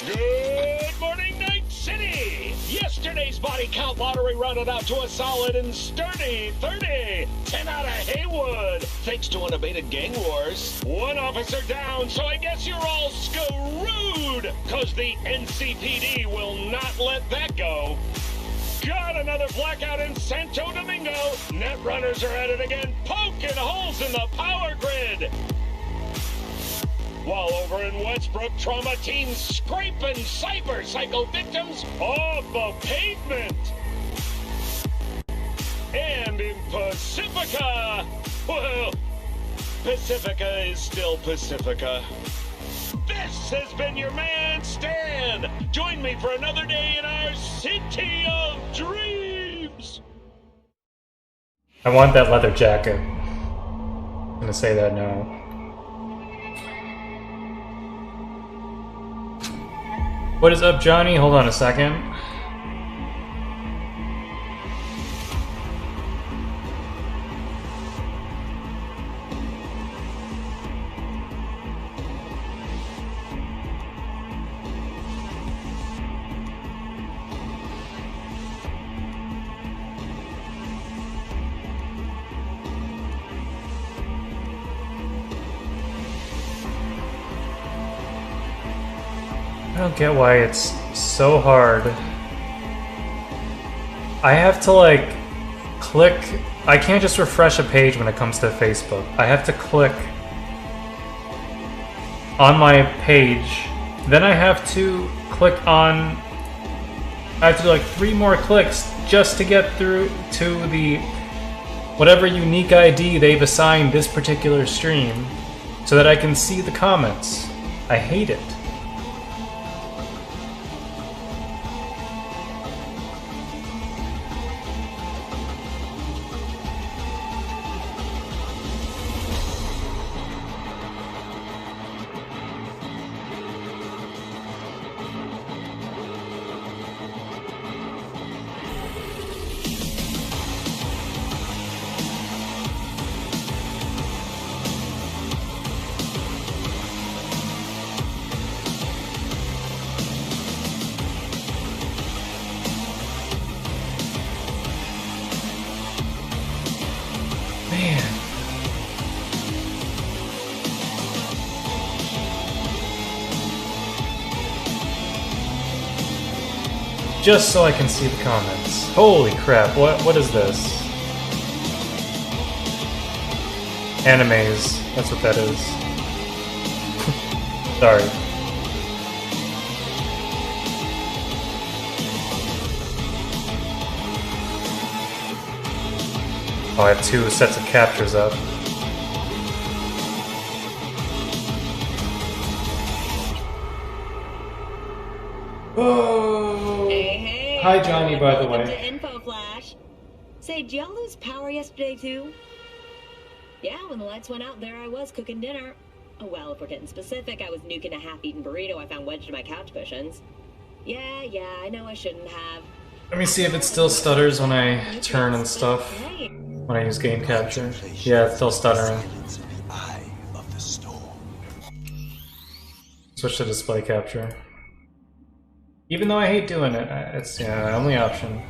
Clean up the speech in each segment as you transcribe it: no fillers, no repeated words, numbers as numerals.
Good morning, Night City! Yesterday's body count lottery rounded out to a solid and sturdy 30. 10 out of Haywood, thanks to unabated gang wars. One officer down, so I guess you're all screwed, cause the NCPD will not let that go. Got another blackout in Santo Domingo. Netrunners are at it again, poking holes in the power grid. While over in Westbrook, trauma teams scraping cyber-psycho victims off the pavement. And in Pacifica, well, Pacifica is still Pacifica. This has been your man, Stan. Join me for another day in our city of dreams. I want that leather jacket. I'm gonna say that now. What is up, Johnny? Hold on a second. I don't get why it's so hard. I have to like click. I can't just refresh a page when it comes to Facebook. I have to click on my page, then I have to click on. I have to do like 3 more clicks just to get through to the whatever unique ID they've assigned this particular stream so that I can see the comments. I hate it. Just so I can see the comments. Holy crap, what is this? Animes, that's what that is. Sorry. Oh, I have 2 sets of captures up. Hi, Johnny, by the way. To Info Flash. Say, did y'all lose power yesterday, too? Yeah, when the lights went out, there I was cooking dinner. Oh, well, if we're getting specific, I was nuking a half-eaten burrito I found wedged in my couch cushions. Yeah, I know I shouldn't have. Let me see if it still stutters when I turn and stuff. When I use game capture. Yeah, it's still stuttering. Switch to display capture. Even though I hate doing it, it's my only option.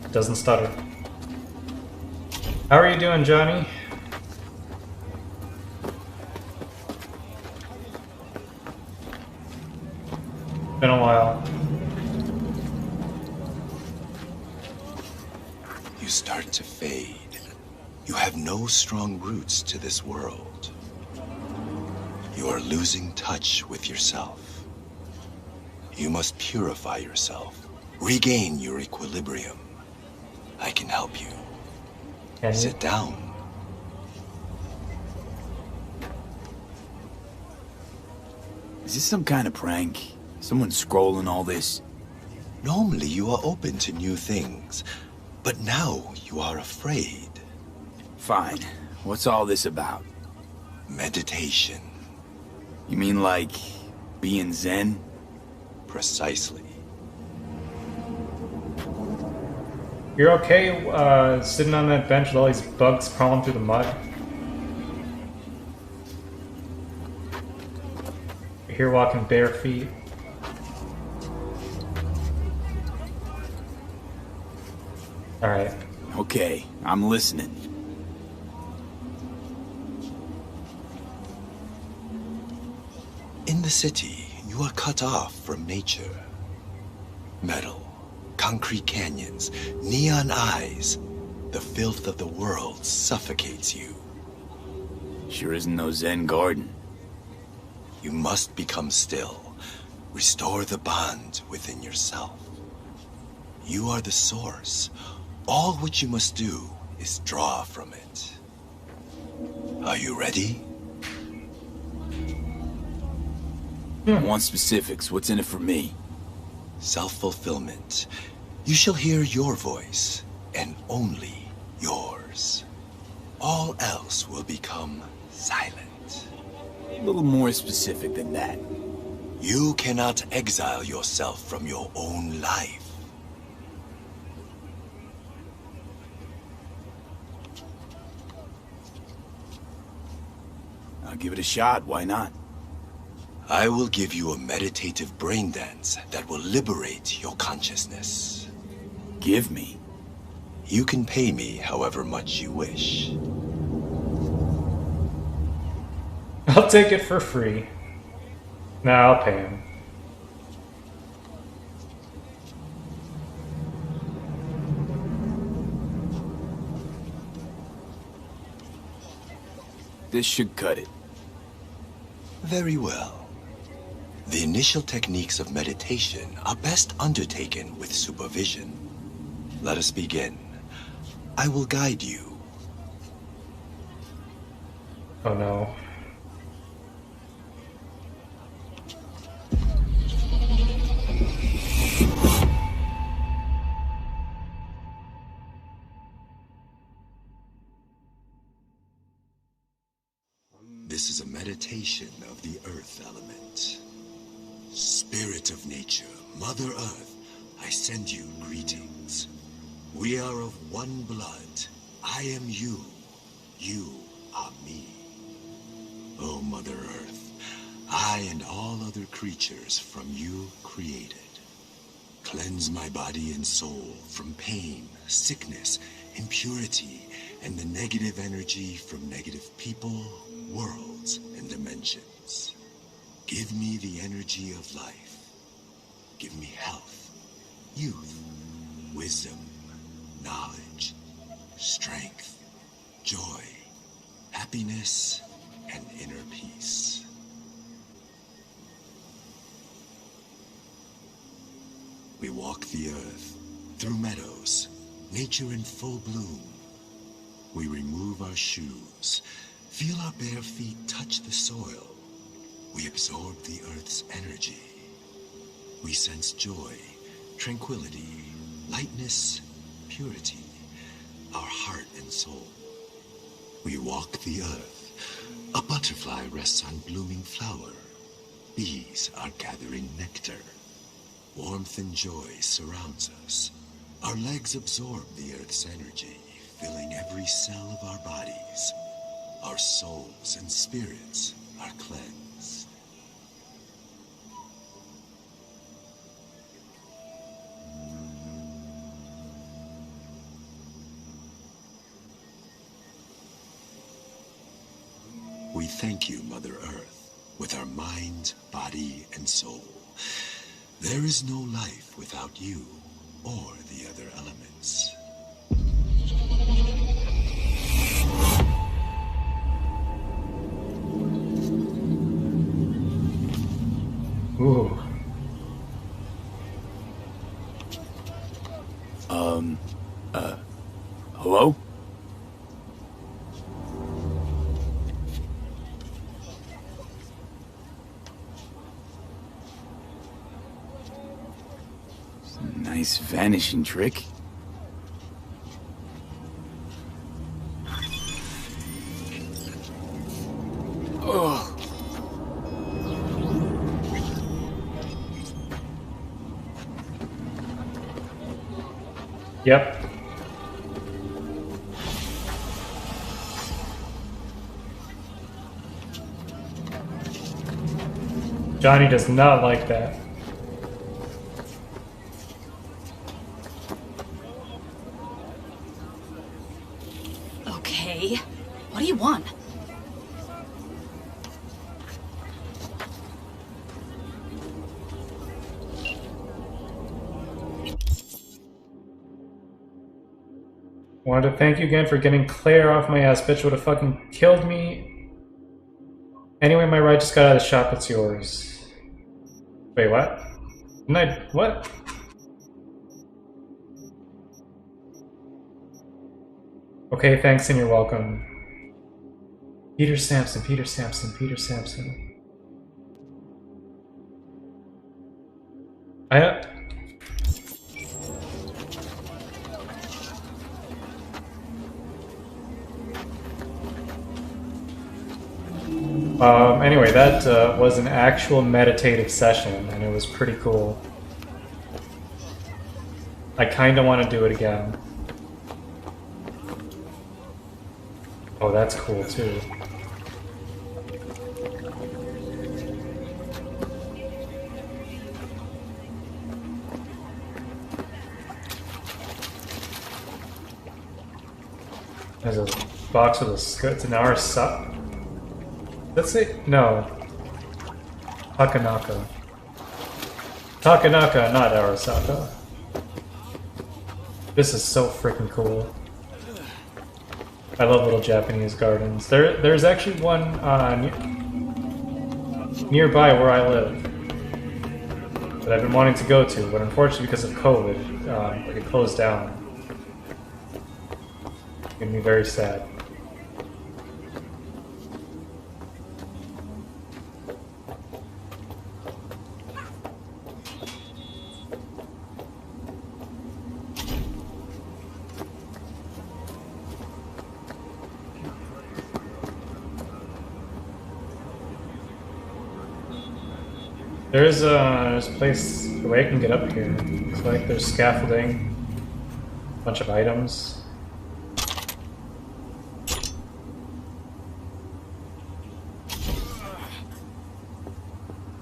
It doesn't stutter. How are you doing, Johnny? Been a while. You start to fade. You have no strong roots to this world. You are losing touch with yourself. You must purify yourself. Regain your equilibrium. I can help you. Can you? Sit down. Is this some kind of prank? Someone scrolling all this? Normally you are open to new things, but now you are afraid. Fine. What's all this about? Meditation. You mean like being zen? Precisely. You're okay sitting on that bench with all these bugs crawling through the mud? here walking bare feet. Alright. Okay, I'm listening. In the city, you are cut off from nature. Metal, concrete canyons, neon eyes. The filth of the world suffocates you. Sure isn't no Zen garden. You must become still. Restore the bond within yourself. You are the source. All which you must do is draw from it. Are you ready? I want specifics. What's in it for me? Self-fulfillment. You shall hear your voice, and only yours. All else will become silent. A little more specific than that. You cannot exile yourself from your own life. I'll give it a shot. Why not? I will give you a meditative brain dance that will liberate your consciousness. Give me. You can pay me however much you wish. I'll take it for free. Nah, I'll pay him. This should cut it. Very well. The initial techniques of meditation are best undertaken with supervision. Let us begin. I will guide you. Oh no. This is a meditation of the earth element. Spirit of nature, Mother Earth, I send you greetings. We are of one blood. I am you. You are me. O Mother Earth, I and all other creatures from you created. Cleanse my body and soul from pain, sickness, impurity, and the negative energy from negative people, worlds, and dimensions. Give me the energy of life. Give me health, youth, wisdom, knowledge, strength, joy, happiness, and inner peace. We walk the earth, through meadows, nature in full bloom. We remove our shoes, feel our bare feet touch the soil. We absorb the earth's energy. We sense joy, tranquility, lightness, purity, our heart and soul. We walk the earth. A butterfly rests on blooming flower. Bees are gathering nectar. Warmth and joy surrounds us. Our legs absorb the earth's energy, filling every cell of our bodies. Our souls and spirits are cleansed. We thank you, Mother Earth, with our mind, body, and soul. There is no life without you or the other elements. Ooh. Hello? Nice vanishing trick. Oh. Yep. Johnny does not like that. Okay. What do you want? Wanted to thank you again for getting Claire off my ass. Bitch would have fucking killed me. Anyway, my ride just got out of the shop. It's yours. Wait, what? Didn't I... What? Okay, thanks and you're welcome. Peter Sampson, Peter Sampson, Peter Sampson. Anyway, that was an actual meditative session, and it was pretty cool. I kinda want to do it again. Oh, that's cool too. There's a box with a skirt. It's an RSA. Let's see. No. Takanaka. Takanaka, not Arasaka. This is so freaking cool. I love little Japanese gardens. There's actually one nearby where I live that I've been wanting to go to, but unfortunately because of COVID, it closed down. It's made me very sad. There's a place where I can get up here. Looks like there's scaffolding, a bunch of items.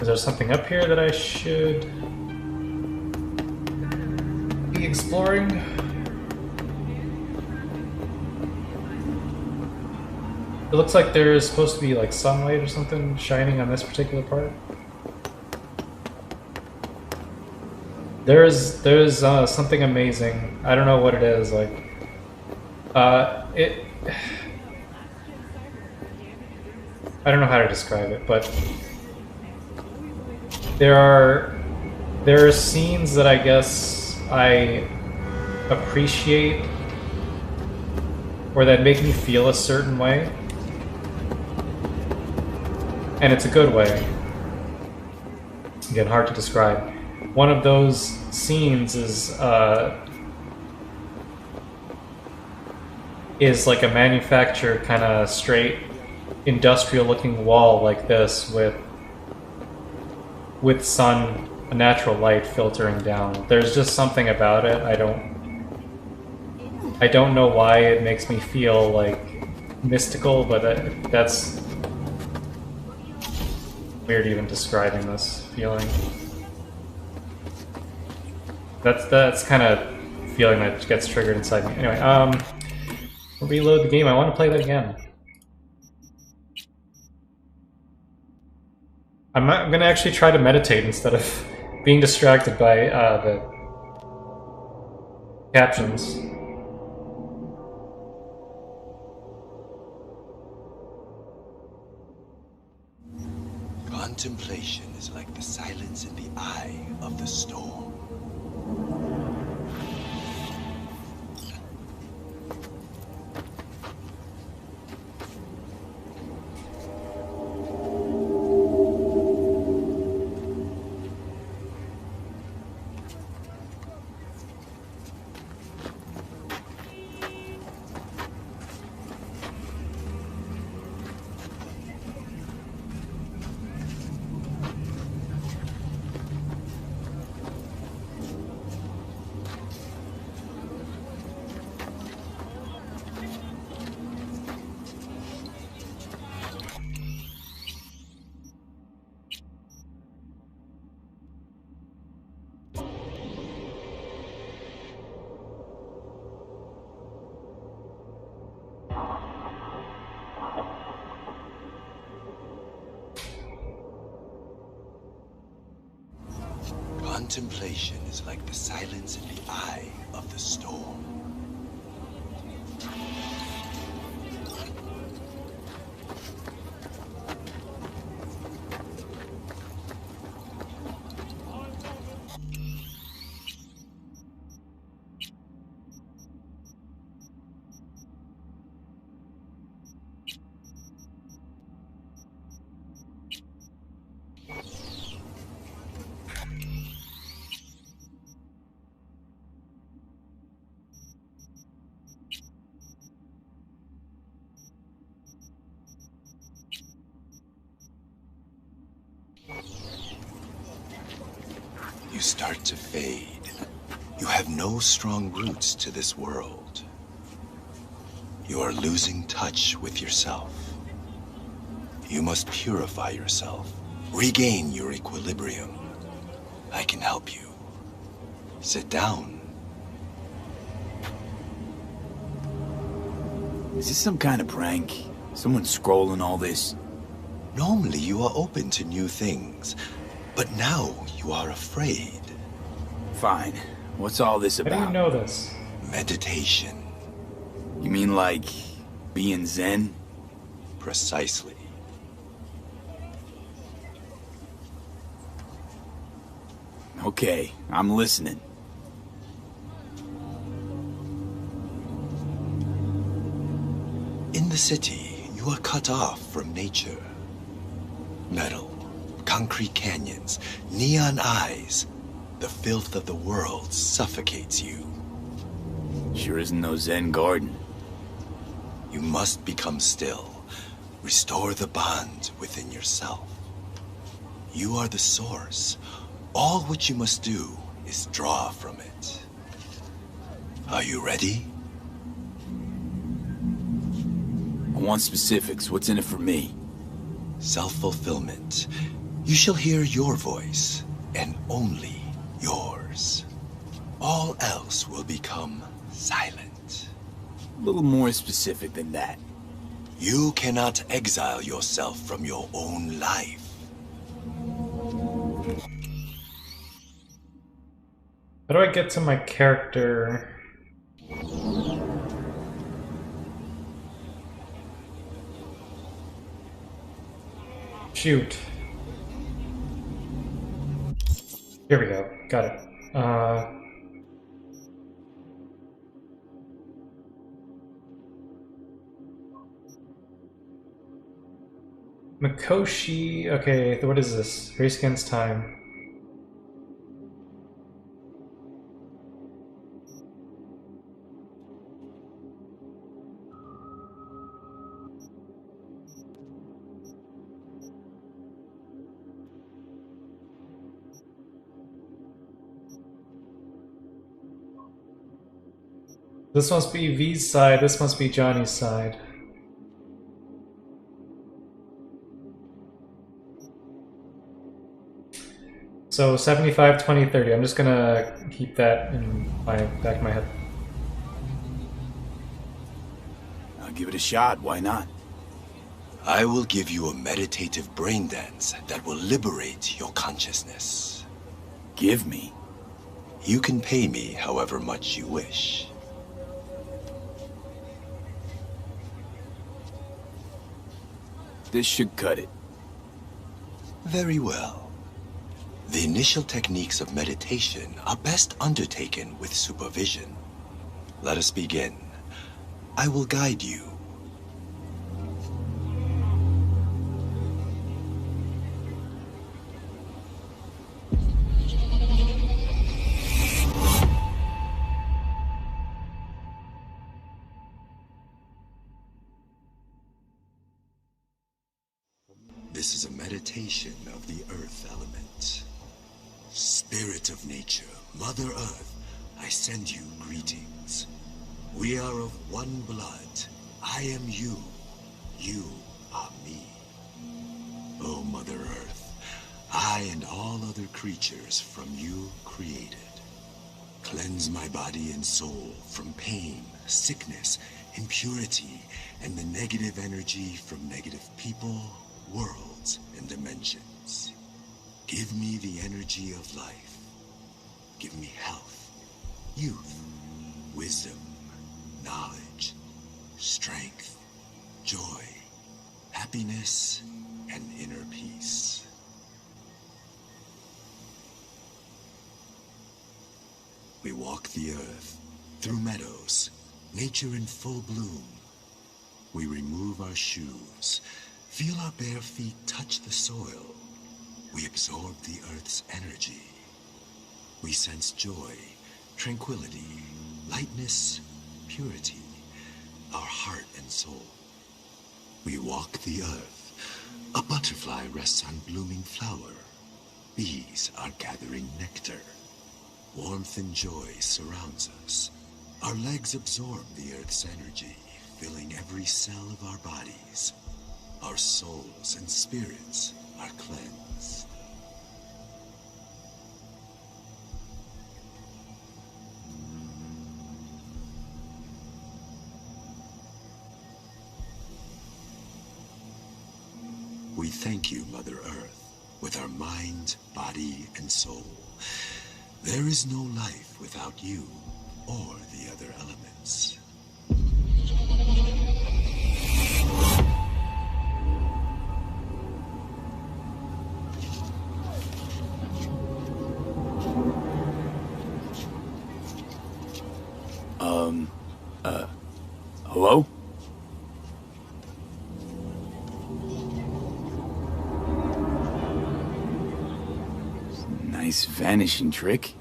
Is there something up here that I should be exploring? It looks like there is supposed to be like sunlight or something shining on this particular part. There's something amazing. I don't know what it is. Like, I don't know how to describe it, but there are scenes that I guess I appreciate, or that make me feel a certain way, and it's a good way. Again, hard to describe. One of those scenes is like a manufactured kind of straight industrial-looking wall like this with sun, a natural light filtering down. There's just something about it. I don't know why it makes me feel like mystical, but that's weird even describing this feeling. That's kind of feeling that gets triggered inside me. Anyway, we'll reload the game. I want to play that again. I'm gonna actually try to meditate instead of being distracted by the captions. Contemplation is like the silence in the eye of the storm. Contemplation is like the silence in the eye of the storm. You start to fade. You have no strong roots to this world. You are losing touch with yourself. You must purify yourself, regain your equilibrium. I can help you. Sit down. Is this some kind of prank? Someone scrolling all this? Normally you are open to new things, but now you are afraid. Fine. What's all this How do about? you know this? Meditation. You mean like being Zen? Precisely. Okay, I'm listening. In the city, you are cut off from nature. Metal, concrete canyons, neon eyes. The filth of the world suffocates you. Sure isn't no Zen garden. You must become still. Restore the bond within yourself. You are the source. All what you must do is draw from it. Are you ready? I want specifics. What's in it for me? Self-fulfillment. You shall hear your voice, and only yours. All else will become silent. A little more specific than that. You cannot exile yourself from your own life. How do I get to my character? Shoot. Here we go. Got it. Mikoshi. Okay, what is this? Race against time. This must be V's side, this must be Johnny's side. So 75, 20, 30. I'm just gonna keep that in my back of my head. I'll give it a shot. Why not? I will give you a meditative brain dance that will liberate your consciousness. Give me. You can pay me however much you wish. This should cut it. Very well. The initial techniques of meditation are best undertaken with supervision. Let us begin. I will guide you. This is a meditation of the earth element. Spirit of nature, Mother Earth, I send you greetings. We are of one blood. I am you. You are me. O Mother Earth, I and all other creatures from you created. Cleanse my body and soul from pain, sickness, impurity, and the negative energy from negative people, worlds, and dimensions. Give me the energy of life. give me health, youth, wisdom, knowledge, strength, joy, happiness, and inner peace. We walk the earth, through meadows, nature in full bloom. We remove our shoes, feel our bare feet touch the soil. We absorb the earth's energy. We sense joy, tranquility, lightness, purity, our heart and soul. We walk the earth. A butterfly rests on blooming flower. Bees are gathering nectar. Warmth and joy surrounds us. Our legs absorb the earth's energy, filling every cell of our bodies. Our souls and spirits are cleansed. We thank you, Mother Earth, with our mind, body, and soul. There is no life without you or the other elements. Hello? Nice vanishing trick.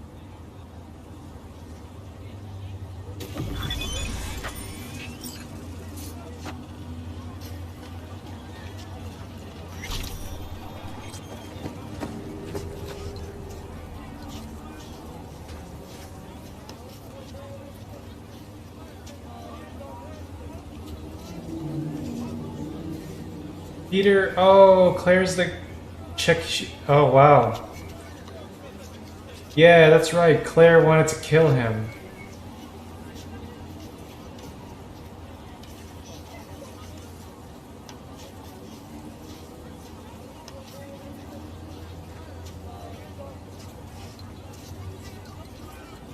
Peter, oh, Claire's the chick. Oh, wow. Yeah, that's right. Claire wanted to kill him.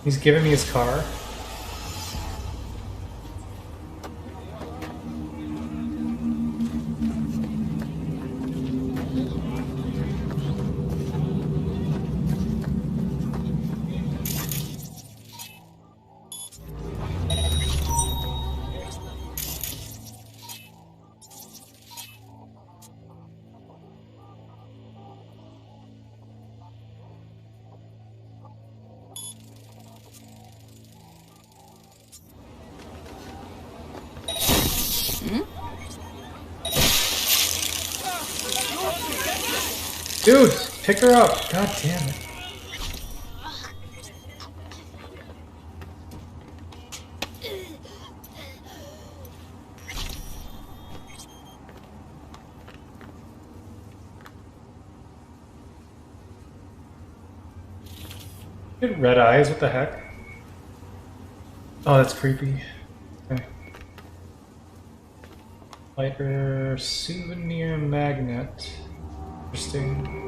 He's giving me his car. Dude, pick her up. God damn it. Get red eyes, what the heck? Oh, that's creepy. Okay. Lighter souvenir magnet. Interesting.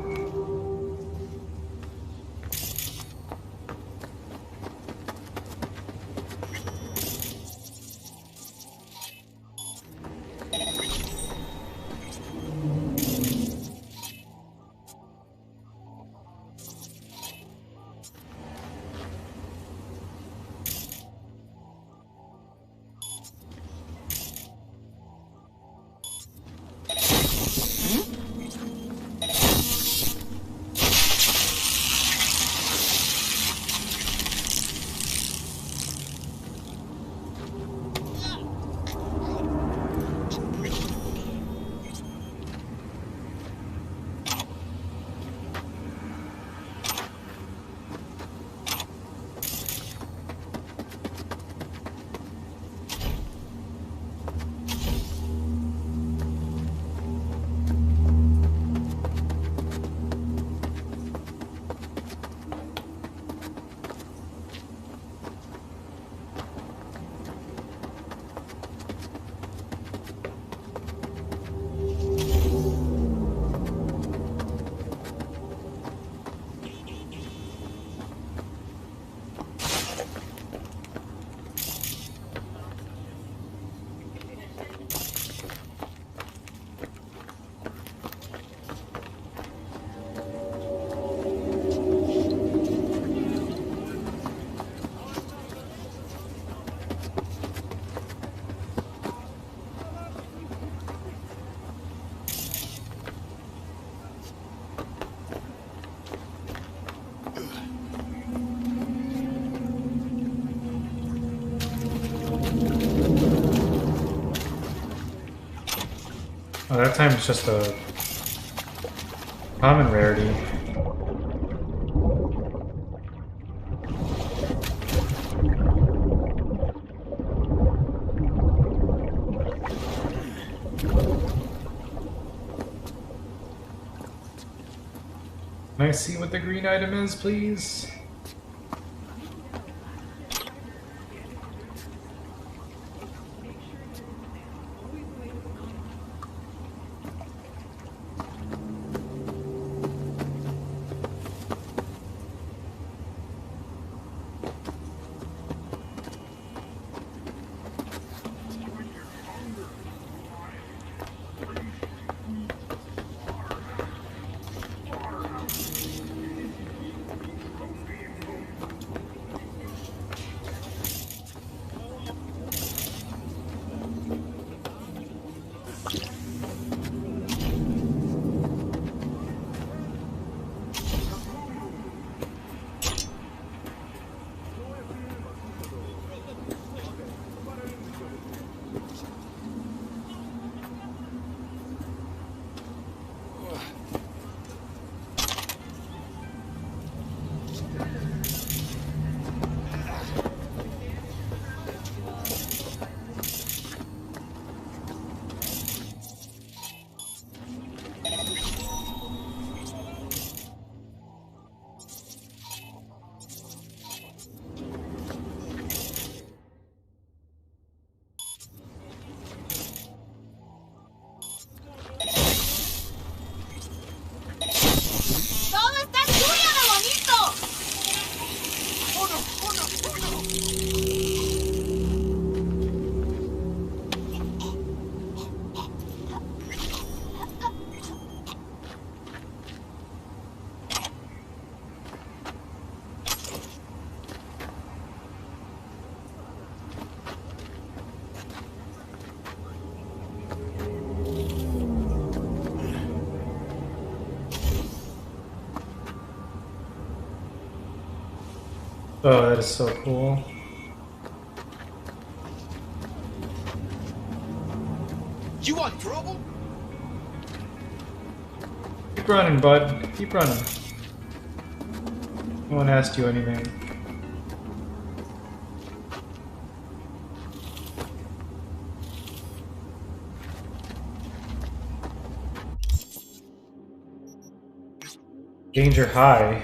that time it's just a common rarity. Can I see what the green item is, please? Oh, that is so cool. You want trouble? Keep running, bud. Keep running. No one asked you anything. Danger high.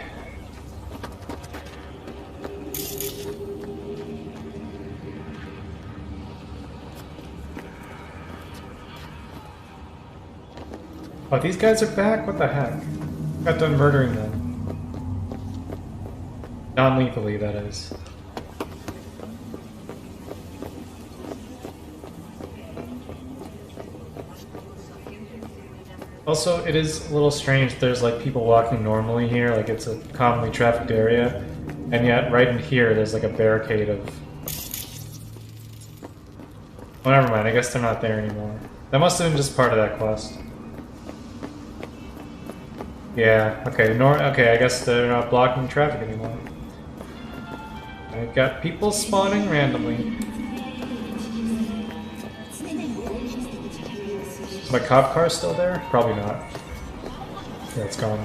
Oh, these guys are back? What the heck? Got done murdering them. Non-lethally, that is. Also, it is a little strange. There's like people walking normally here, like it's a commonly trafficked area, and yet right in here there's like a barricade of... Oh, never mind. I guess they're not there anymore. That must have been just part of that quest. Yeah, okay, okay, I guess they're not blocking traffic anymore. I've got people spawning randomly. Is my cop car still there? Probably not. Yeah, it's gone.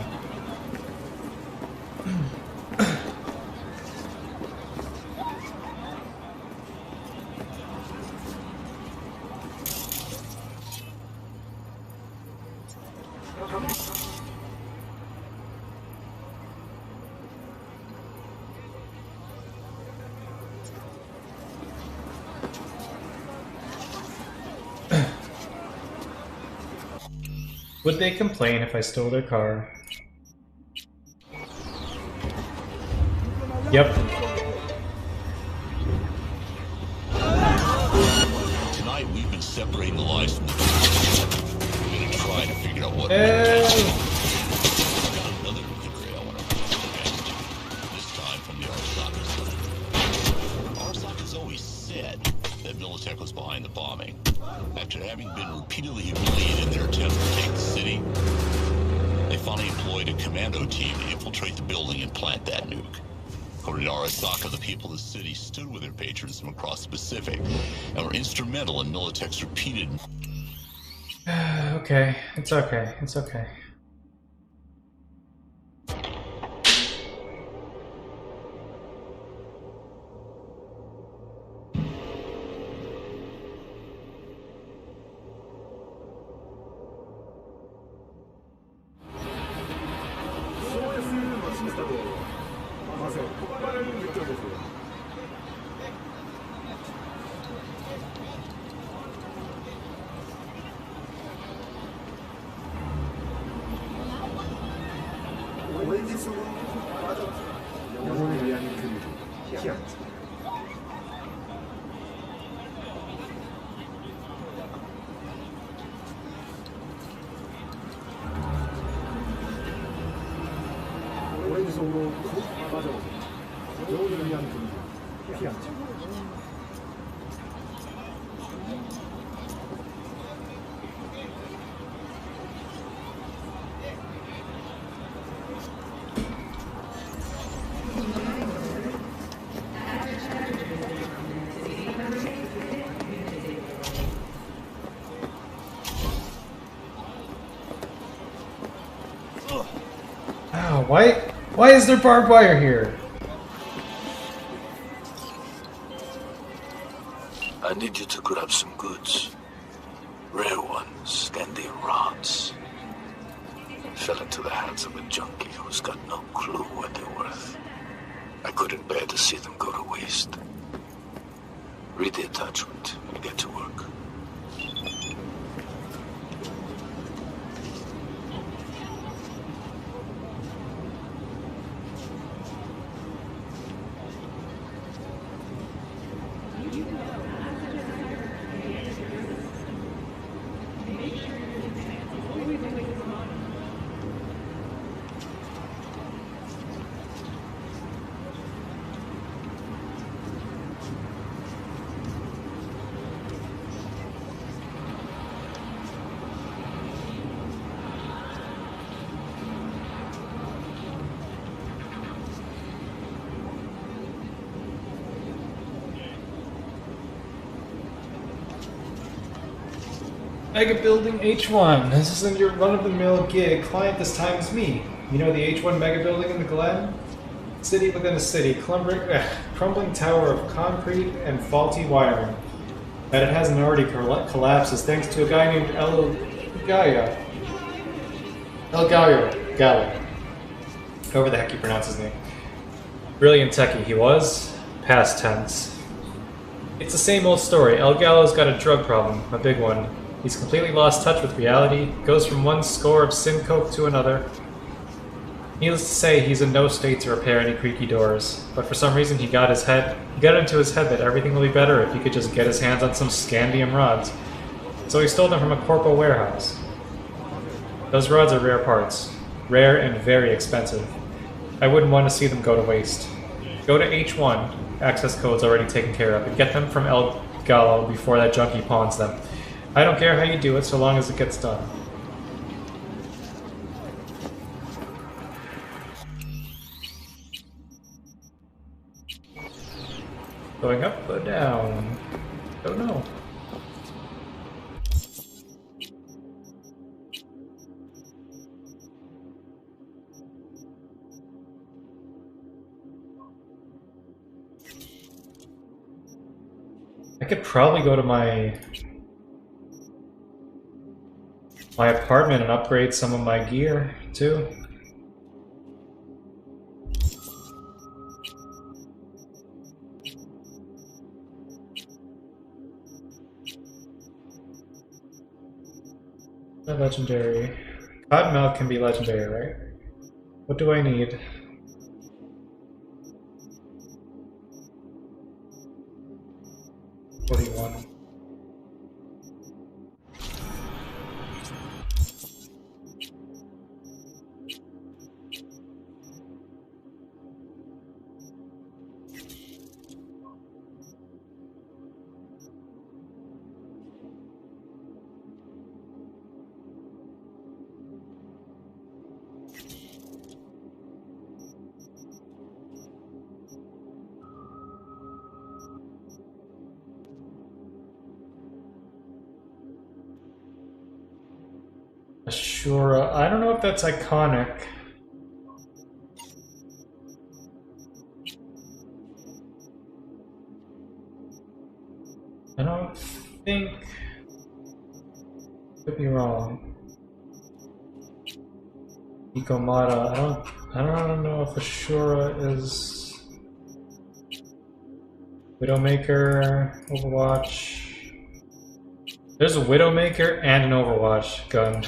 Would they complain if I stole their car? Yep. Tonight we've been separating the lies from the truth. We're gonna try to figure out what I've got another theory I want to present. This time from the Arasaka side. Arasaka's always said that Militech was behind the bombing. After having been repeatedly humiliated in their attempt to take the city, they finally employed a commando team to infiltrate the building and plant that nuke. According to Arasaka, the people of the city stood with their patrons from across the Pacific and were instrumental in Militech's repeated... Okay, it's okay, it's okay. Oh, why is there barbed wire here? I need you to grab some goods. Rare ones, Scandian rods. Fell into the hands of a junkie who's got no clue what they're worth. I couldn't bear to see them go to waste. Read the attachment and get to work. Mega Building H1. This isn't your run-of-the-mill gig. Client this time is me. You know the H1 Mega Building in the Glen? City within a city. Crumbling tower of concrete and faulty wiring. That it hasn't already collapsed is thanks to a guy named El Gallo. However the heck you pronounce his name. Brilliant techie he was. Past tense. It's the same old story. El Gallo's got a drug problem. A big one. He's completely lost touch with reality, goes from one score of syncope to another. Needless to say, he's in no state to repair any creaky doors, but for some reason he got into his head that everything will be better if he could just get his hands on some scandium rods. So he stole them from a corpo warehouse. Those rods are rare parts. Rare and very expensive. I wouldn't want to see them go to waste. Go to H1, access code's already taken care of, and get them from El Gallo before that junkie pawns them. I don't care how you do it, so long as it gets done. Going up or down? Don't know. I could probably go to my apartment and upgrade some of my gear, too. Not legendary. Cottonmouth can be legendary, right? What do I need? $41. Ashura. I don't know if that's iconic. I don't think. Could be wrong. Ikomata. I don't know if Ashura is Widowmaker, Overwatch. There's a Widowmaker and an Overwatch gun.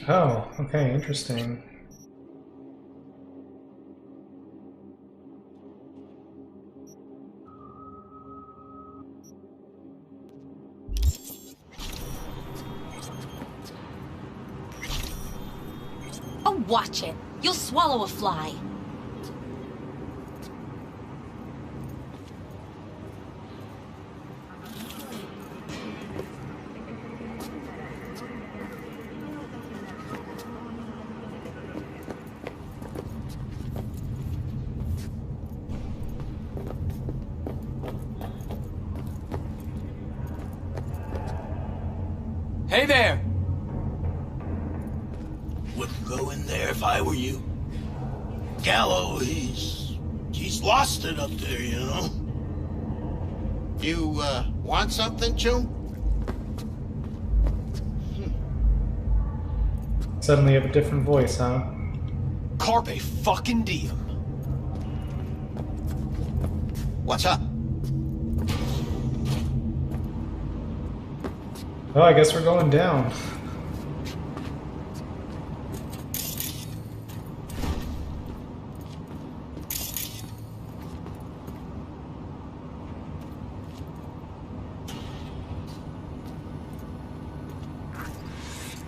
Oh, okay, interesting. Oh, watch it. You'll swallow a fly. Hey there! Wouldn't go in there if I were you. Gallo, he's lost it up there, you know? You, want something, Chum? Suddenly you have a different voice, huh? Carpe fucking diem. What's up? Oh, I guess we're going down.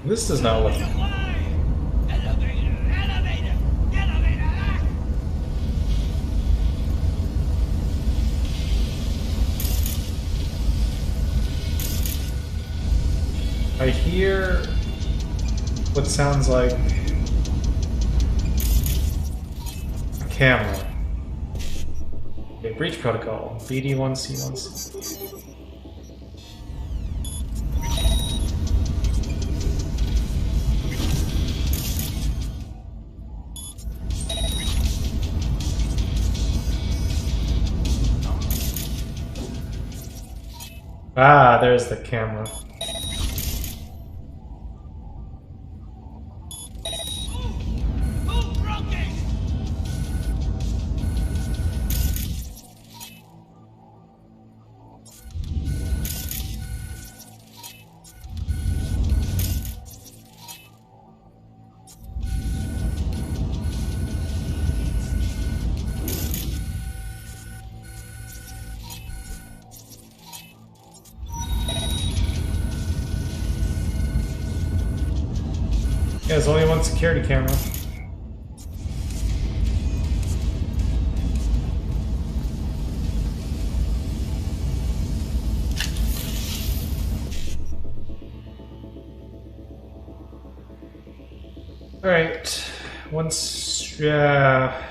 This does not look... I hear what sounds like a camera. Okay, breach protocol, BD1C1C. Ah, there's the camera. Yeah, there's only one security camera. Alright, once... yeah...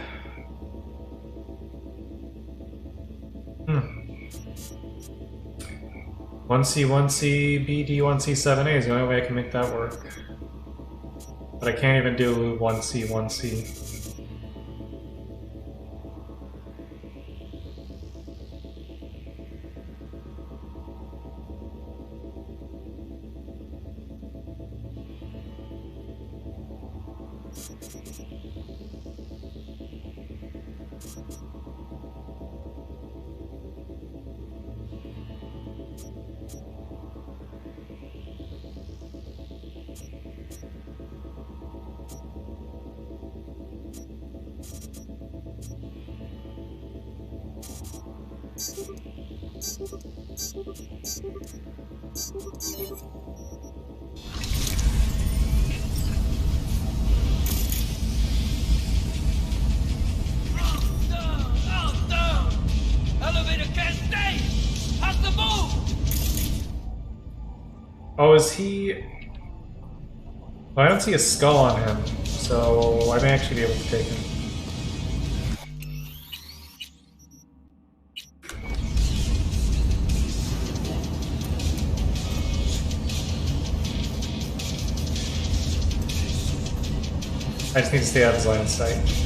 1C, 1C, BD, 1C, 7A is the only way I can make that work. But I can't even do 1C, 1C. Oh, is he... Well, I don't see a skull on him, so I may actually be able to take him. I just need to stay out of his line of sight.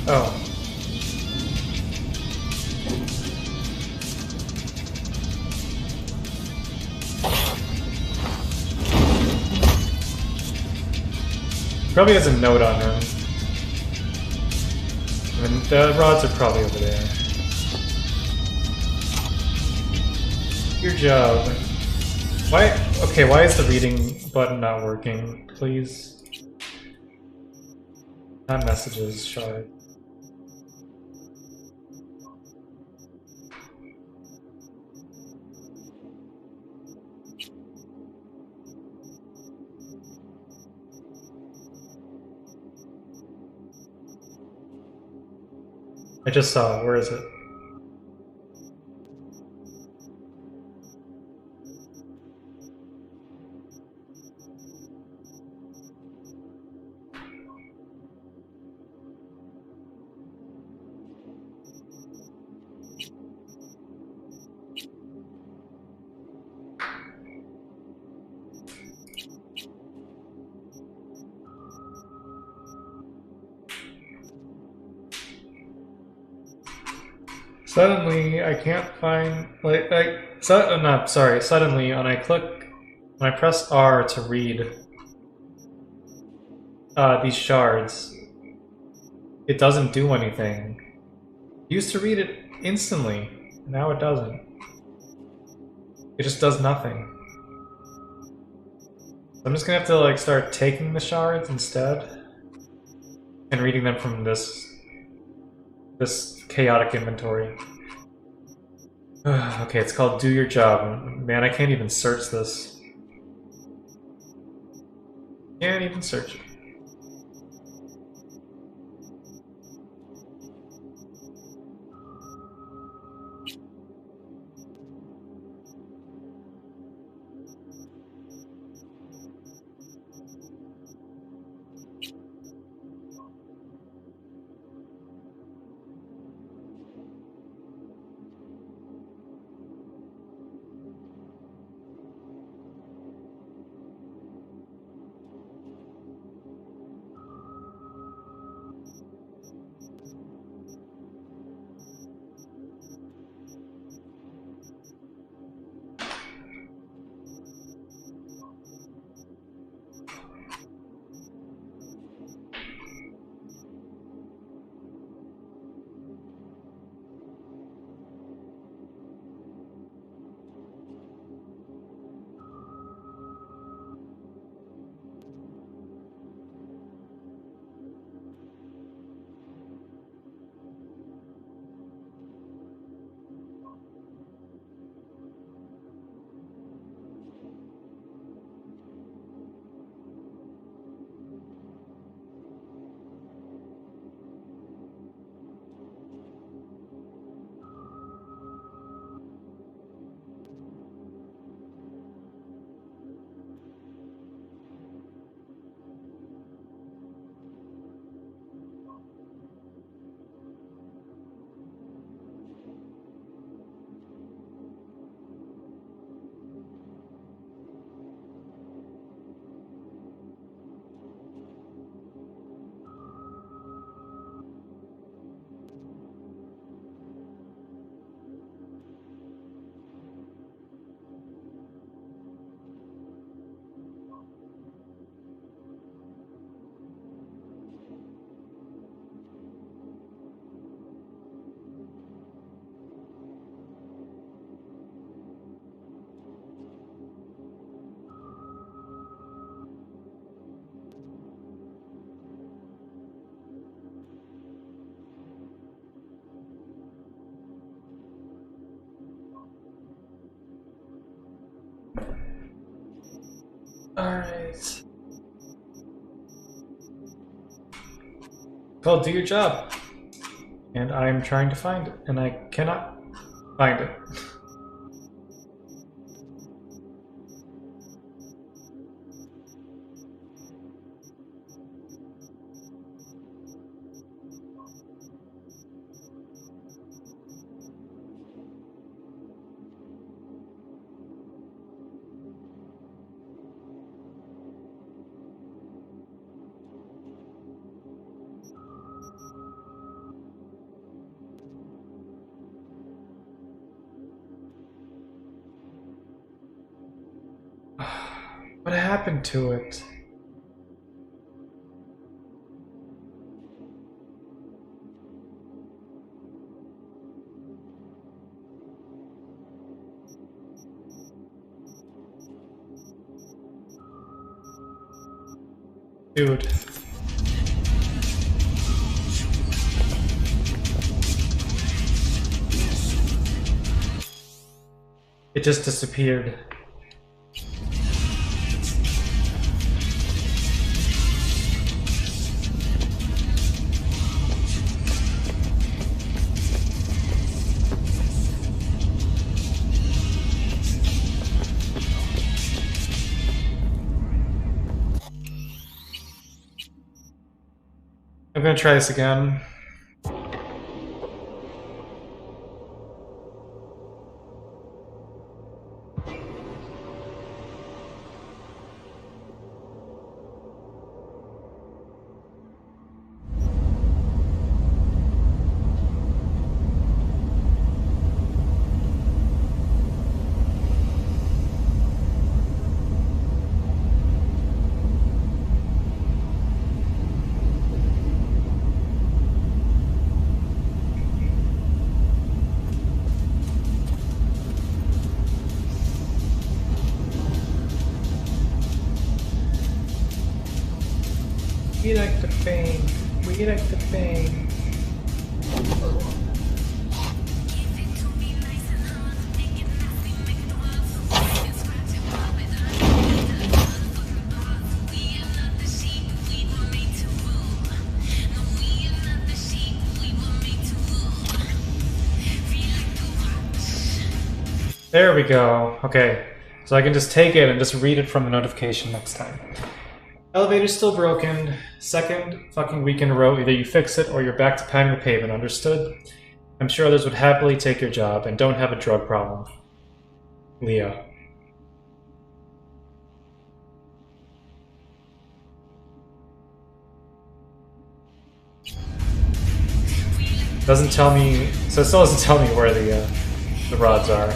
Oh. Probably has a note on him. I mean, the rods are probably over there. Your job. Why? Okay, why is the reading button not working? Please. Not messages, shard. I just saw it. Where is it? Suddenly, I can't find suddenly when I press R to read these shards, it doesn't do anything. It used to read it instantly, now it doesn't. It just does nothing. I'm just gonna have to like start taking the shards instead and reading them from this chaotic inventory. Okay, it's called Do Your Job. Man, I can't even search this. Can't even search it. Alright. Well, do your job. And I'm trying to find it, and I cannot find it. What happened to it? Dude. It just disappeared. I'm gonna try this again. We like the pain. We like the pain. There we go. Okay. So I can just take it and just read it from the notification next time. Elevator's still broken. Second fucking week in a row, either you fix it or you're back to pounding the pavement, understood? I'm sure others would happily take your job and don't have a drug problem. Leah. Doesn't tell me, so it still doesn't tell me where the rods are.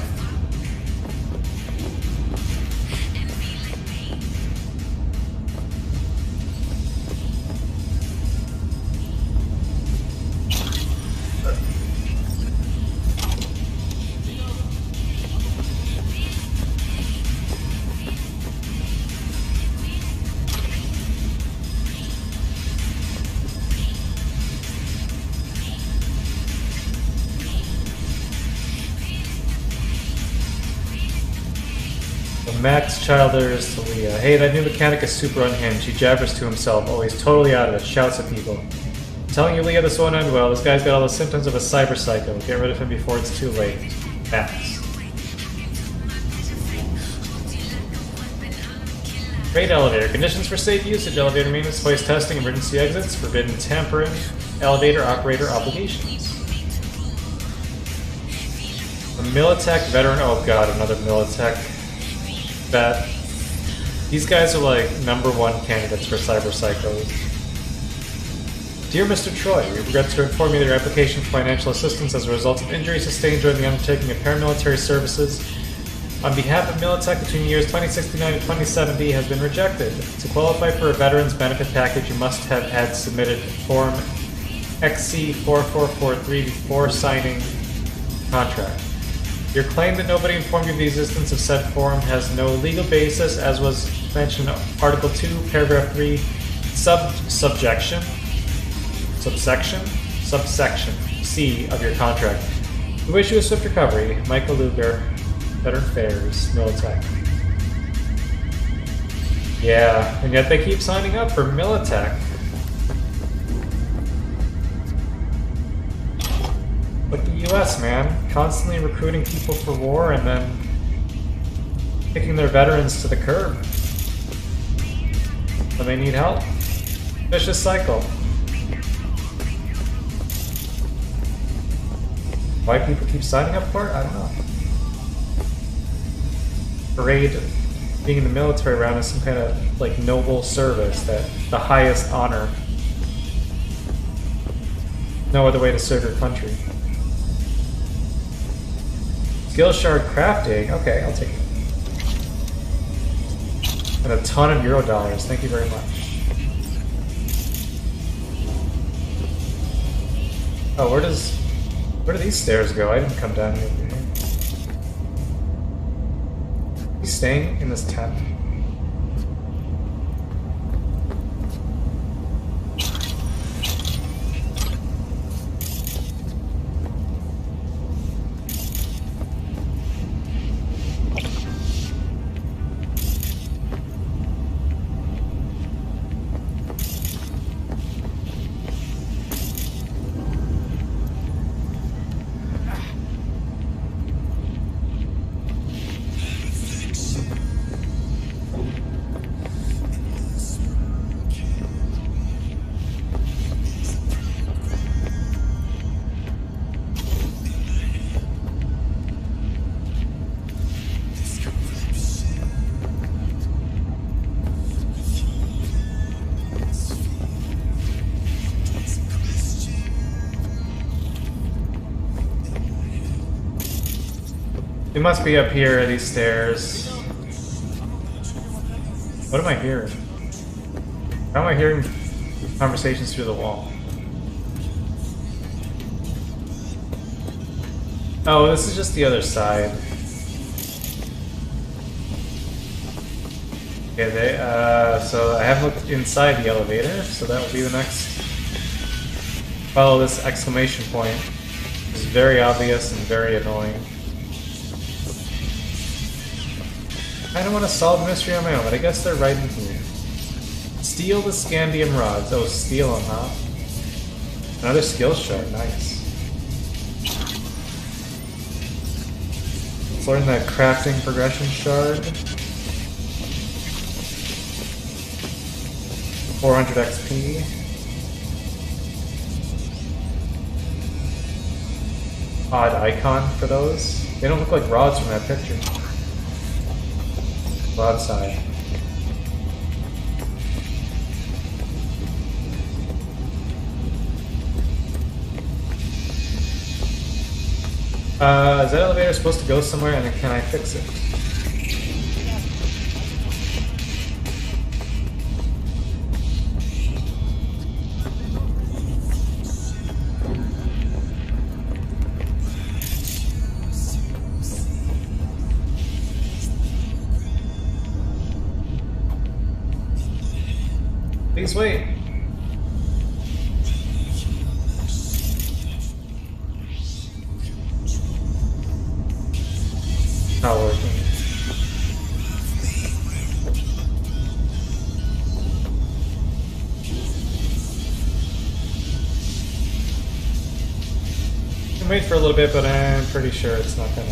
Max Childers to Leah. Hey, that new mechanic is super unhinged. He jabbers to himself, always totally out of it, shouts at people. I'm telling you, Leah, this won't end well. This guy's got all the symptoms of a cyber psycho. Get rid of him before it's too late. Max. Great elevator. Conditions for safe usage. Elevator maintenance, hoist testing, emergency exits, forbidden tampering, elevator operator obligations. A Militech veteran. Oh god, another Militech. That these guys are like #1 candidates for cyber psychos. Dear Mr. Troy, we regret to inform you that your application for financial assistance as a result of injury sustained during the undertaking of paramilitary services on behalf of Militech between the years 2069 and 2070 has been rejected. To qualify for a veteran's benefit package, you must have had submitted Form XC4443 before signing contract. Your claim that nobody informed you of the existence of said form has no legal basis, as was mentioned in Article 2, Paragraph 3, Subsection C of your contract. We wish you a swift recovery. Michael Luger, Veteran Affairs, Militech. Yeah, and yet they keep signing up for Militech. Like the US, man. Constantly recruiting people for war and then kicking their veterans to the curb when they need help. Vicious cycle. Why people keep signing up for it? I don't know. Parade, being in the military around is some kind of like noble service, that the highest honor. No other way to serve your country. Skill shard crafting. Okay, I'll take it. And a ton of Euro dollars. Thank you very much. Oh, where do these stairs go? I didn't come down here. He's staying in this tent. It must be up here, these stairs. What am I hearing? How am I hearing conversations through the wall? Oh, this is just the other side. Okay, so I haven't looked inside the elevator, so that will be the next. Follow this exclamation point. It's very obvious and very annoying. I don't want to solve the mystery on my own, but I guess they're right in here. Steal the scandium rods. Oh, steal them, huh? Another skill shard. Nice. Let's learn that crafting progression shard. 400 XP. Odd icon for those. They don't look like rods from that picture. Broadside. Is that elevator supposed to go somewhere, and can I fix it? Please wait. Not working. I can wait for a little bit, but I'm pretty sure it's not gonna.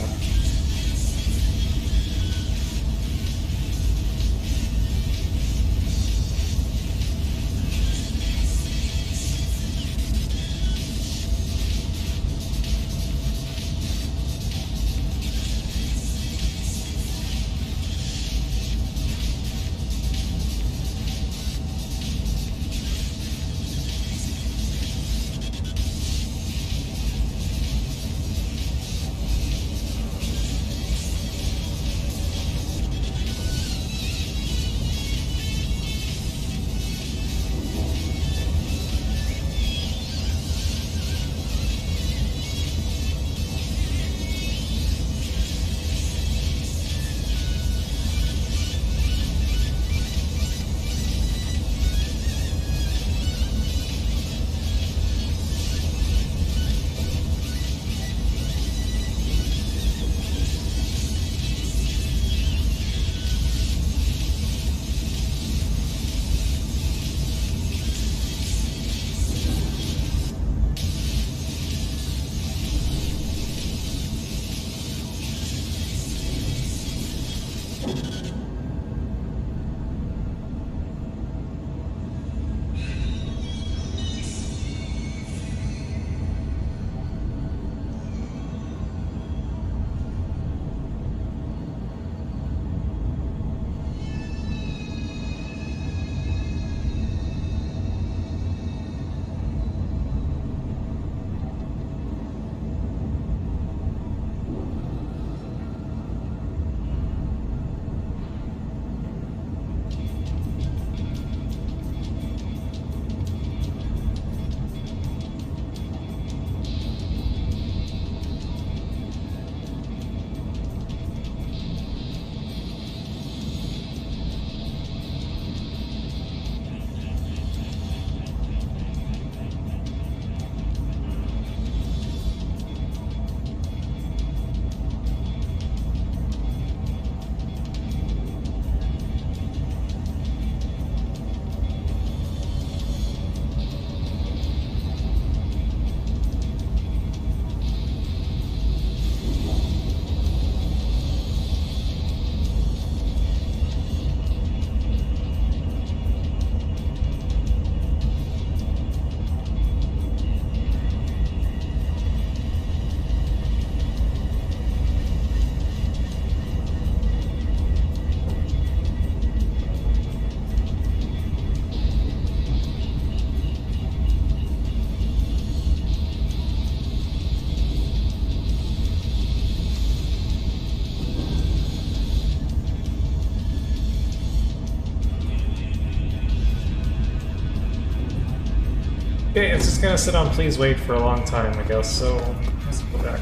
Okay, it's just gonna sit on please wait for a long time, I guess, so let's go back.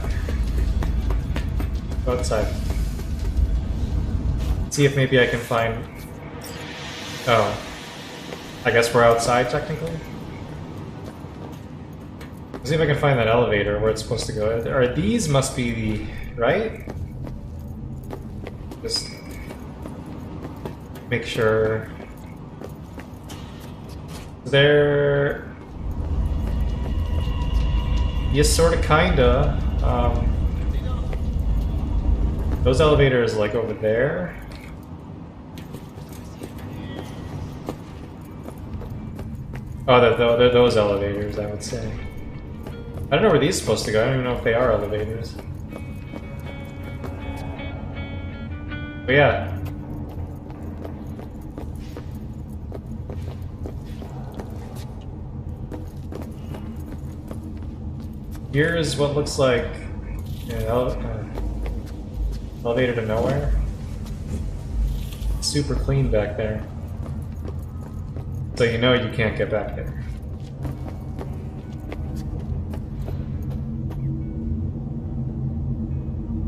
Go outside. See if maybe I can find... Oh. I guess we're outside, technically? Let's see if I can find that elevator where it's supposed to go. Or these must be the... right? Just... make sure... There... yes, sorta, kinda. Those elevators, like, over there. Oh, they're those elevators, I would say. I don't know where these are supposed to go. I don't even know if they are elevators. But yeah. Here's what looks like an elevator to nowhere. Super clean back there. So you know you can't get back there.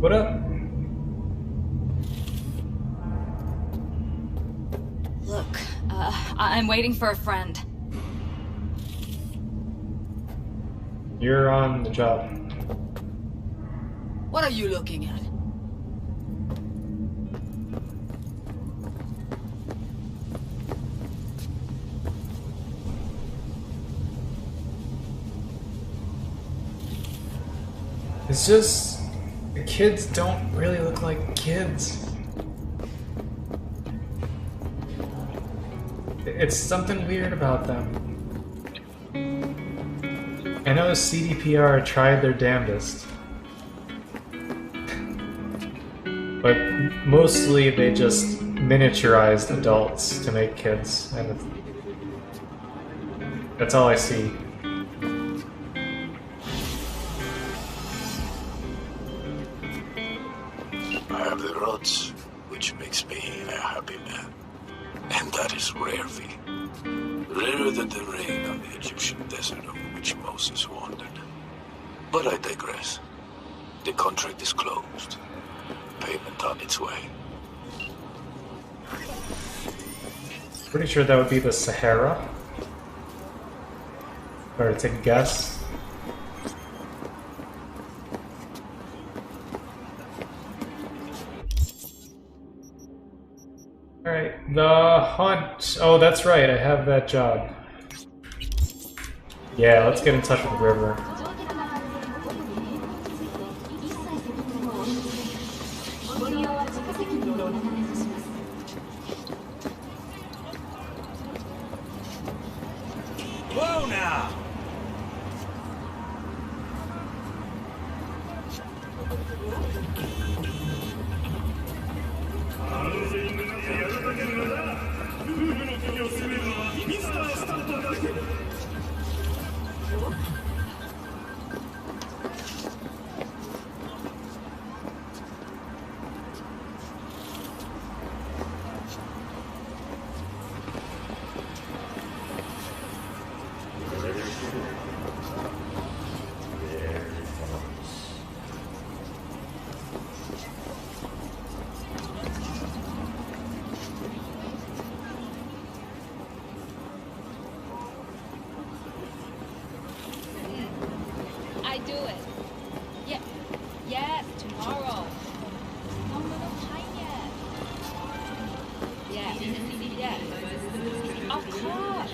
What up? Look, I'm waiting for a friend. You're on the job. What are you looking at? It's just... the kids don't really look like kids. It's something weird about them. I know CDPR tried their damnedest. But mostly they just miniaturized adults to make kids, and that's all I see. I have the rods, which makes me a happy man. And that is rare, V. Rarer than the rain on the Egyptian desert over which Moses wandered. But I digress. The contract is closed. Payment on its way. Pretty sure that would be the Sahara. Or to take a guess. Alright, the hunt. Oh, that's right, I have that job. Yeah, let's get in touch with the river. Whoa now! I do it. Yeah. Yes, tomorrow. No, no time yet. Yes. Yes. Of course.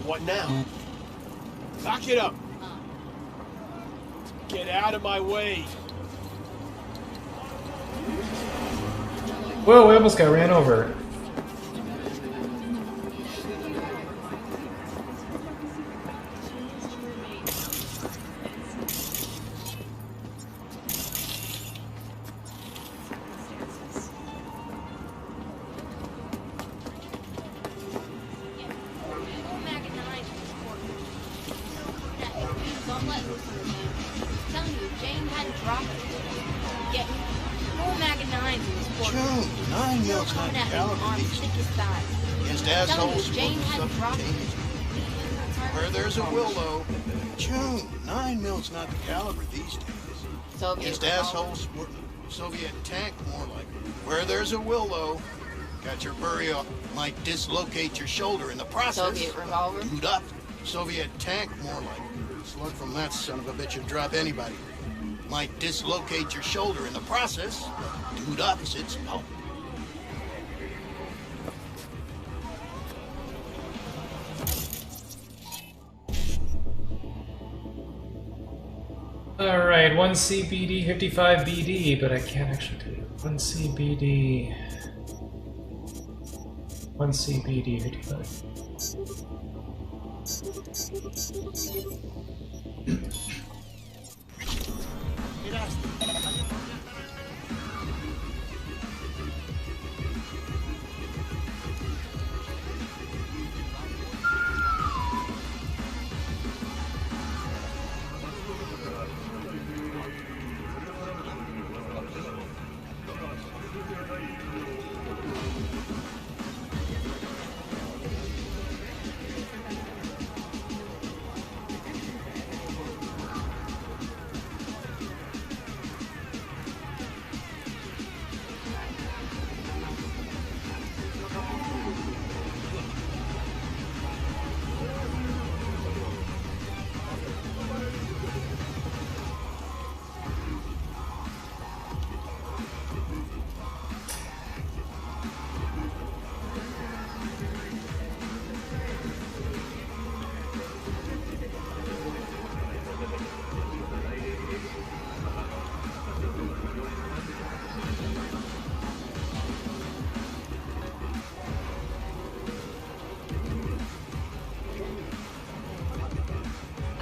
What now? Knock it up! Get out of my way! Whoa, we almost got ran over. drop it. Get more Mag 9s in this port. June, 9 mils not Coming at me caliber on these thick as thighs. against Telling you, assholes Jane had to drop it. Where there's a willow. June, 9 mils not the caliber these days. Soviet Against revolver. assholes, Soviet tank more like. Where there's a willow, got your burial, might dislocate your shoulder in the process. Soviet revolver. Boot up. Soviet tank more like. Slug from that son of a bitch would drop anybody. Might dislocate your shoulder in the process. Dude up, sits pulp. Alright, 1C BD, 55 BD, but I can't actually do it. 1C BD. 1C BD, 55.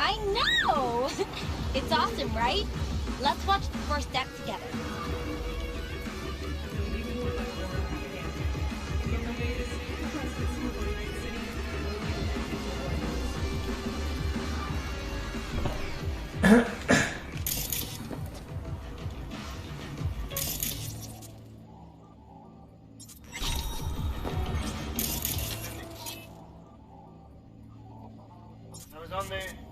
I know! It's awesome, right? Let's watch the first act together. ¿Sabes dónde?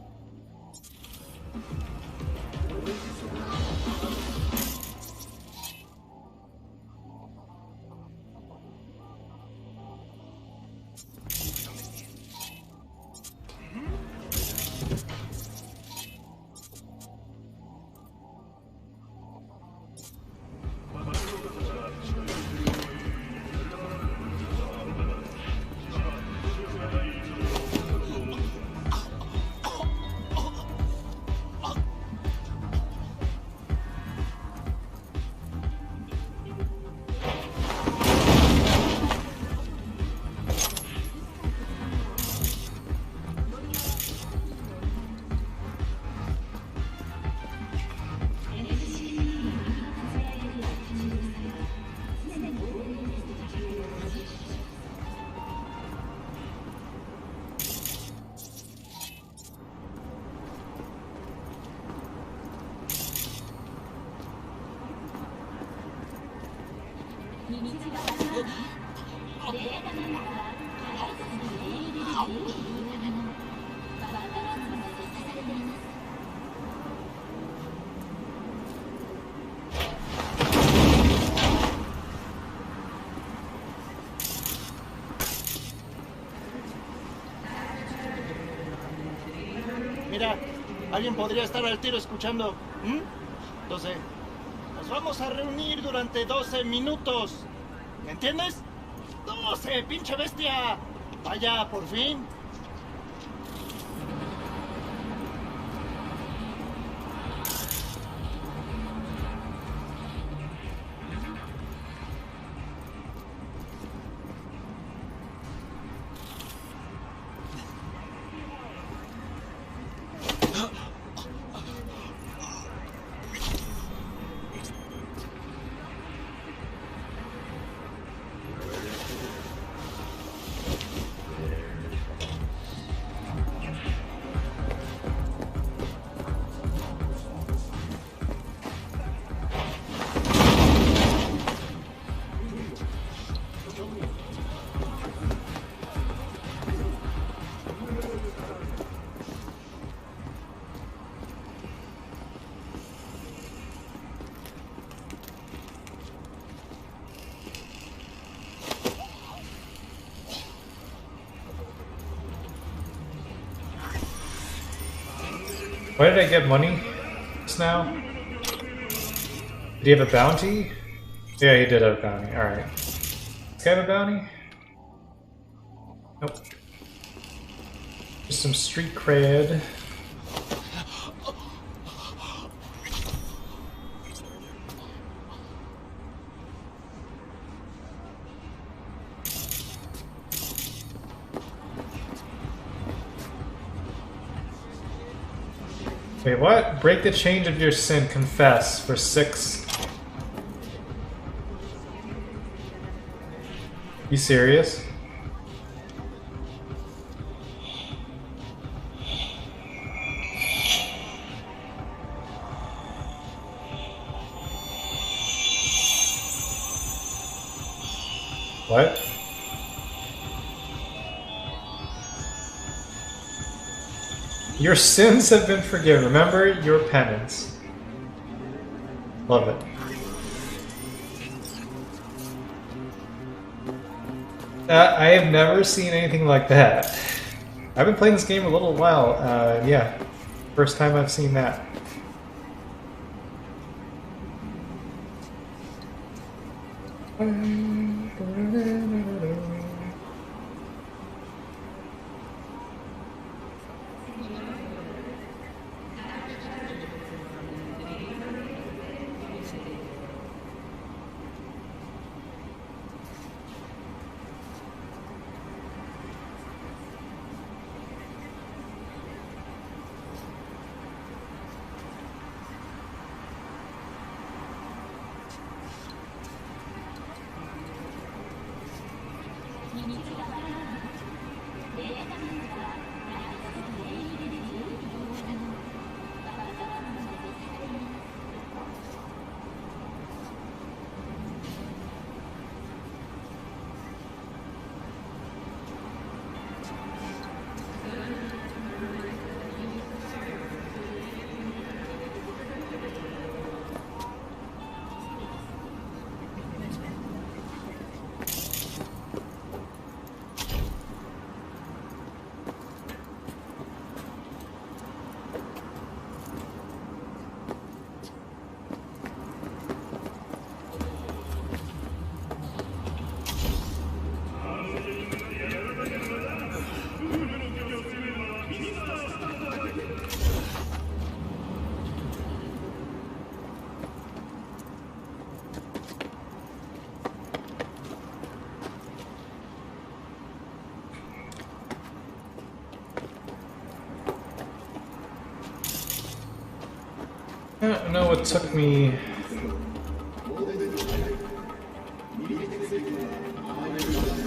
Mira, alguien podría estar al tiro escuchando. 12. Nos vamos a reunir durante 12 minutos. ¿Me entiendes? 12, pinche bestia. Vaya, por fin. Why did I get money just now? Did he have a bounty? Yeah, he did have a bounty. Alright. Does he have a bounty? Nope. Just some street cred. Wait, what? Break the chains of your sin, confess for 6. You serious? What? Your sins have been forgiven. Remember your penance. Love it. I have never seen anything like that. I've been playing this game a little while. Yeah, first time I've seen that. I don't know what took me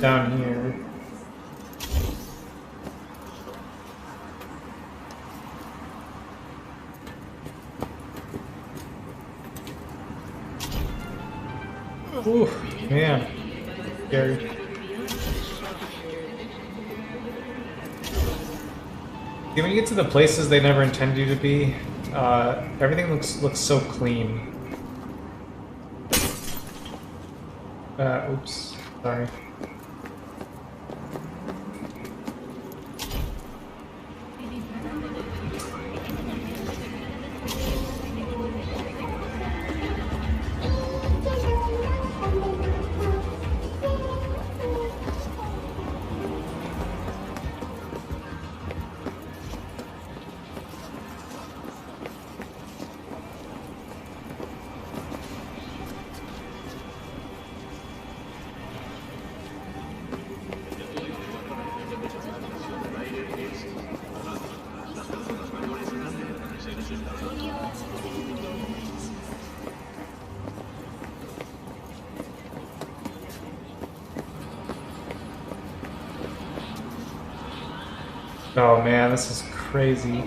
down here. Ooh, man. Scary. See, when you get to the places they never intend you to be, everything looks so clean. Oops, sorry. Oh man, this is crazy.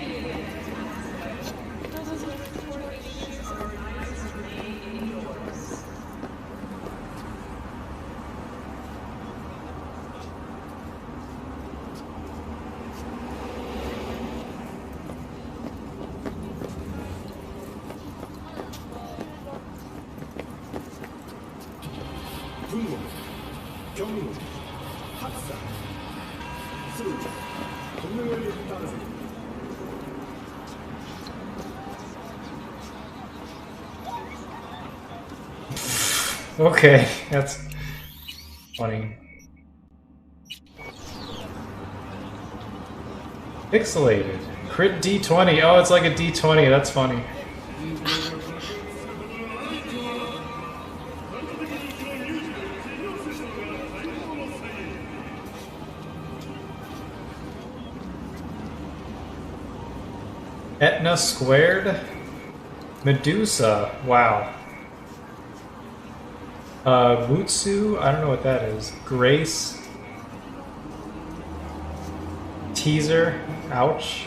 Okay, that's funny. Pixelated. Crit D20. Oh, it's like a D20. That's funny. Etna squared? Medusa. Wow. Mutsu? I don't know what that is. Grace. Teaser. Ouch.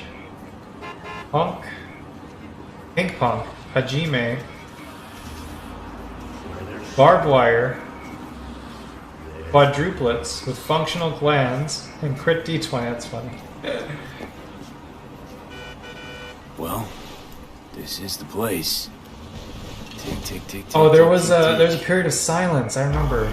Punk. Pink Punk. Hajime. Barbed wire. Quadruplets with functional glands. And crit D20. That's funny. Well, this is the place. Tick, tick, tick, Oh, tick, there tick, was tick, a tick. there's a period of silence. I remember.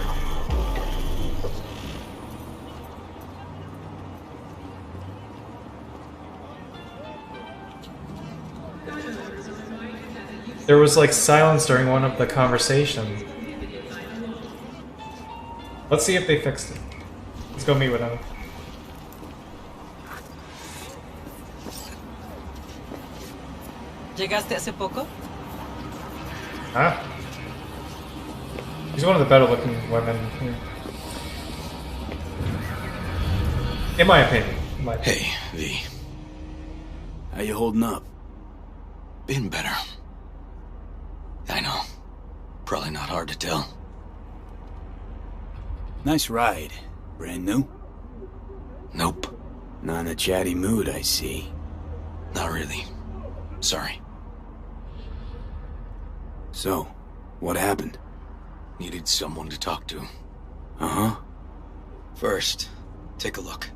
There was like silence during one of the conversations. Let's see if they fixed it. Let's go meet with them. ¿Llegaste hace poco? Huh? She's one of the better looking women here. In my opinion. Hey, V. How you holding up? Been better. I know. Probably not hard to tell. Nice ride. Brand new? Nope. Not in a chatty mood, I see. Not really. Sorry. So, what happened? Needed someone to talk to. Uh-huh. First, take a look.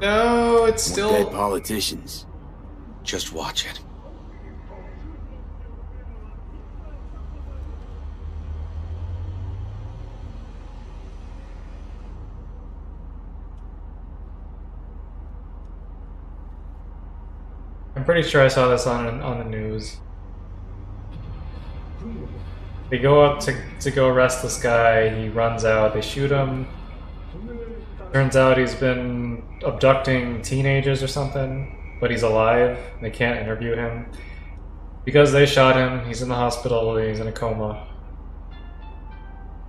No, it's More still dead politicians. Just watch it. I'm pretty sure I saw this on the news. They go up to go arrest this guy, he runs out, they shoot him. Turns out he's been abducting teenagers or something, but he's alive. They can't interview him. Because they shot him, he's in the hospital, he's in a coma.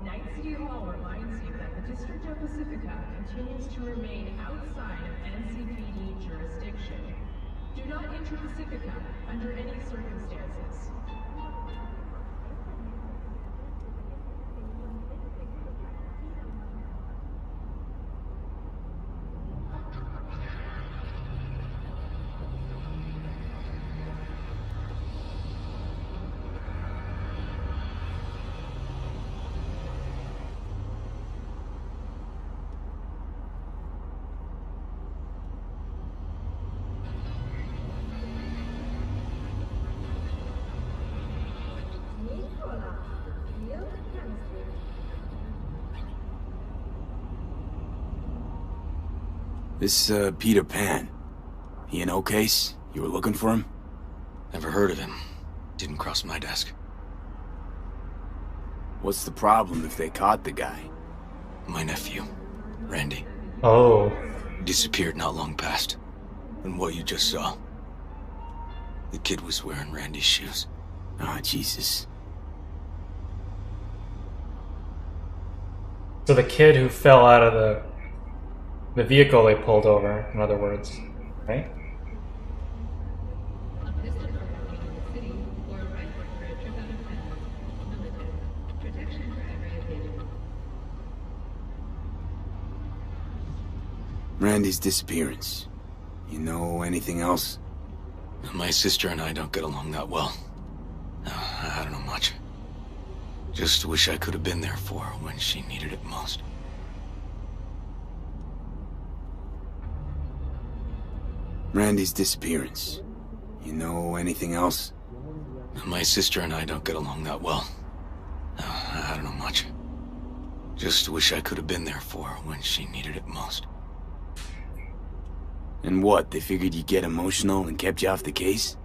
Night City Hall reminds you that the District of Pacifica continues to remain outside of NCPD jurisdiction. Do not enter Pacifica under any circumstances. This, Peter Pan. He an O-case? You were looking for him? Never heard of him. Didn't cross my desk. What's the problem if they caught the guy? My nephew, Randy. Oh. Disappeared not long past. And what you just saw. The kid was wearing Randy's shoes. Ah, Jesus. So the kid who fell out of the vehicle they pulled over, in other words, right? Randy's disappearance. You know anything else? My sister and I don't get along that well. I don't know much. Just wish I could have been there for her when she needed it most. Randy's disappearance. You know anything else? My sister and I don't get along that well. I don't know much. Just wish I could have been there for her when she needed it most. And what, they figured you'd get emotional and kept you off the case?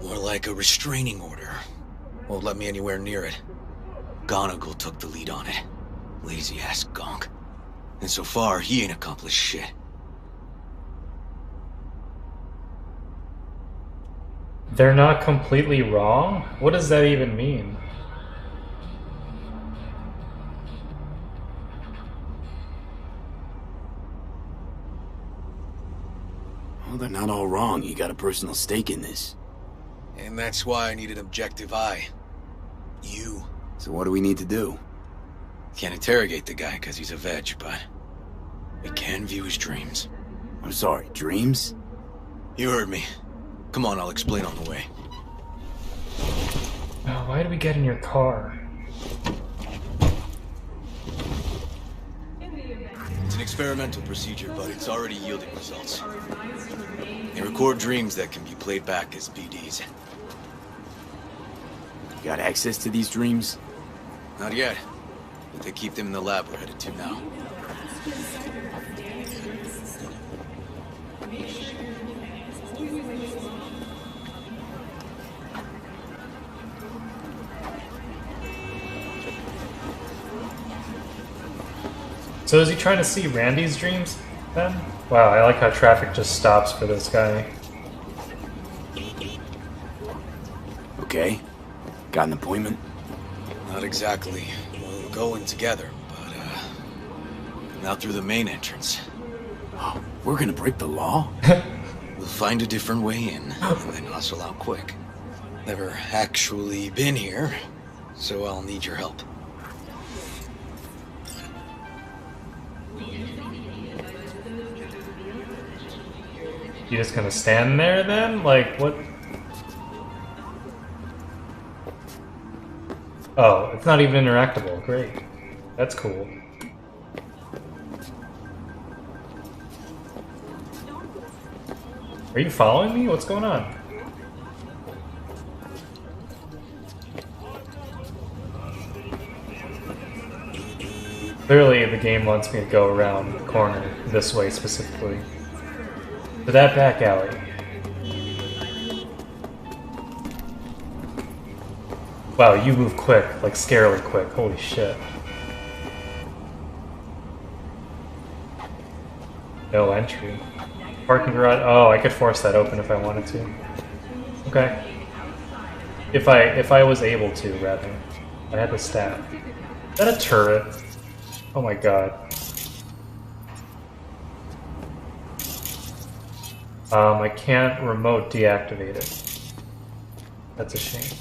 More like a restraining order. Won't let me anywhere near it. Gonagle took the lead on it. Lazy-ass gonk. And so far, he ain't accomplished shit. They're not completely wrong? What does that even mean? Well, they're not all wrong. You got a personal stake in this. And that's why I need an objective eye. You. So what do we need to do? Can't interrogate the guy because he's a veg, but we can view his dreams. I'm sorry, dreams? You heard me. Come on, I'll explain on the way. Oh, why did we get in your car? It's an experimental procedure, but it's already yielding results. They record dreams that can be played back as PDs. You got access to these dreams? Not yet, but they keep them in the lab we're headed to now. So is he trying to see Randy's dreams then? Wow, I like how traffic just stops for this guy. Okay. Got an appointment? Not exactly. We're going together, but, not through the main entrance. Oh, we're gonna break the law? We'll find a different way in, and then hustle out quick. Never actually been here, so I'll need your help. You just gonna stand there then? Like, what? Oh, it's not even interactable. Great. That's cool. Are you following me? What's going on? Clearly, the game wants me to go around the corner, this way specifically. To that back alley. Wow, you move quick, like scarily quick. Holy shit. No entry. Parking garage. Oh, I could force that open if I wanted to. Okay. If I was able to, rather. I had the stat. Is that a turret? Oh my god. I can't remote deactivate it. That's a shame.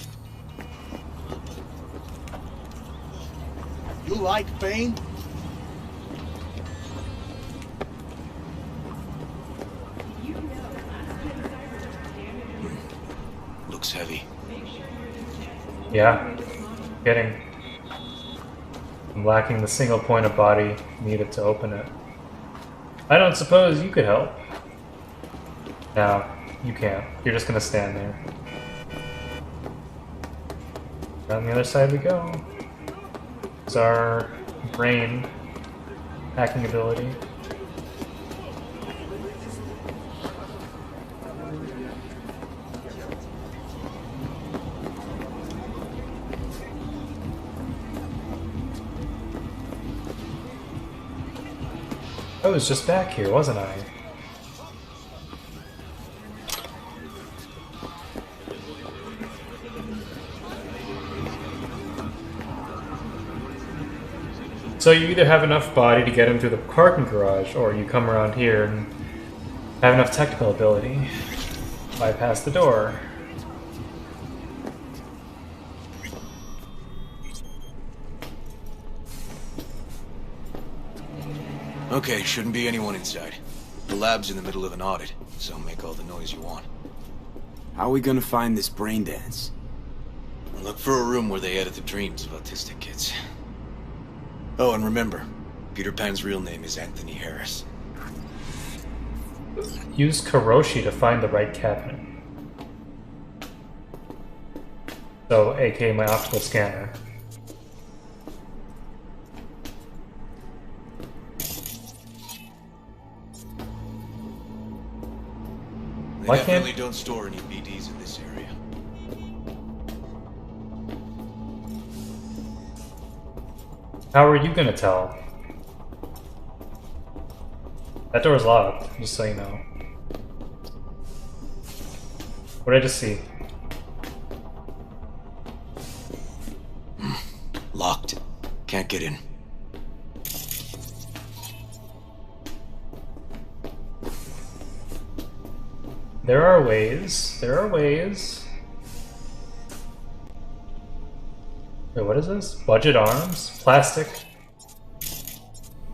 You like pain? Looks heavy. Yeah. Getting. I'm lacking the single point of body needed to open it. I don't suppose you could help. No, you can't. You're just gonna stand there. On the other side we go. Is our brain hacking ability. I was just back here, wasn't I? So you either have enough body to get him through the parking garage, or you come around here and have enough technical ability. Bypass the door. Okay, shouldn't be anyone inside. The lab's in the middle of an audit, so make all the noise you want. How are we gonna find this brain dance? Look for a room where they edit the dreams of autistic kids. Oh, and remember, Peter Pan's real name is Anthony Harris. Use Karoshi to find the right cabinet. So, aka my optical scanner. Why can't... definitely don't store any BDs in this area. How are you gonna tell? That door's locked, just so you know. What did I just see? Locked. Can't get in. There are ways. There are ways. Wait, what is this? Budget arms? Plastic?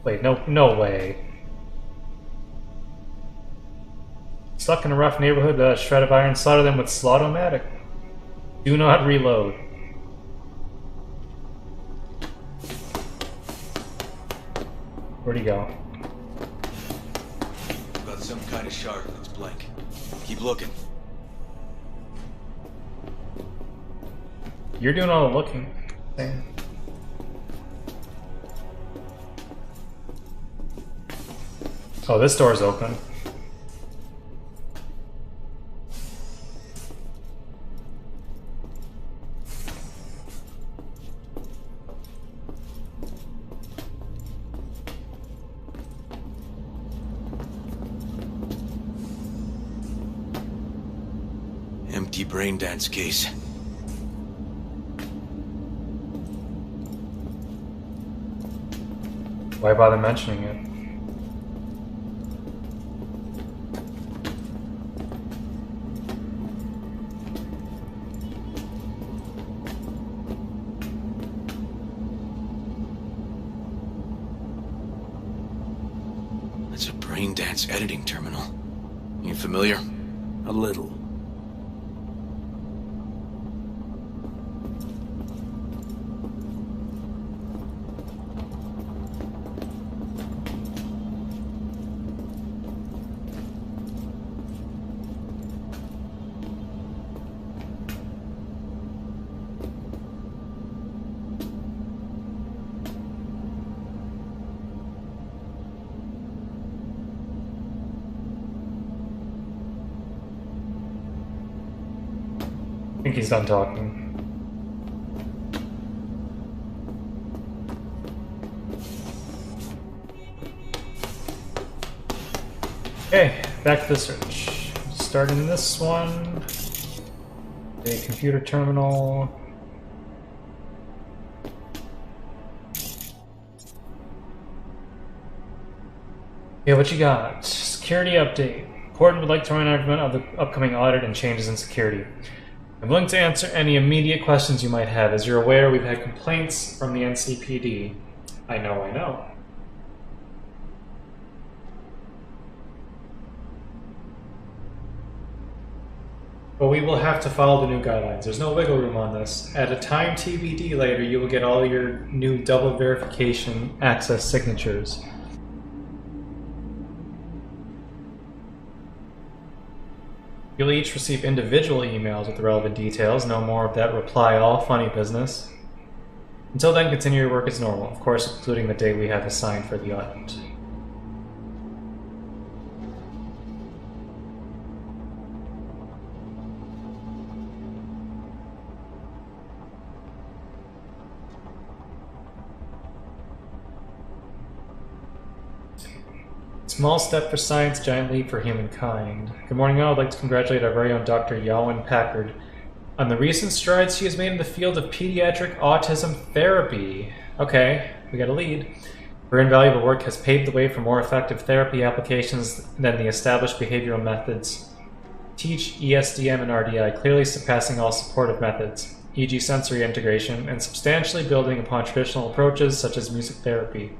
Wait, no way. Stuck in a rough neighborhood, a shred of iron, slaughter them with Slaughtomatic. Do not reload. Where'd he go? Got some kind of shard that's blank. Keep looking. You're doing all the looking. Oh, this door's open. Empty brain dance case. Why bother mentioning it? That's a brain dance editing terminal. You familiar? A little. I think he's done talking. Okay, back to the search. Starting this one. A computer terminal. Okay, what you got? Security update. Gordon would like to run an argument of the upcoming audit and changes in security. I'm willing to answer any immediate questions you might have. As you're aware, we've had complaints from the NCPD. I know. But we will have to follow the new guidelines. There's no wiggle room on this. At a time TBD later, you will get all your new double verification access signatures. You'll each receive individual emails with the relevant details. No more of that reply all funny business. Until then, continue your work as normal, of course, including the day we have assigned for the audit. Small step for science, giant leap for humankind. Good morning all. I'd like to congratulate our very own Dr. Yalwyn Packard on the recent strides she has made in the field of pediatric autism therapy. Okay, we got a lead. Her invaluable work has paved the way for more effective therapy applications than the established behavioral methods. Teach, ESDM, and RDI, clearly surpassing all supportive methods, e.g. sensory integration, and substantially building upon traditional approaches such as music therapy.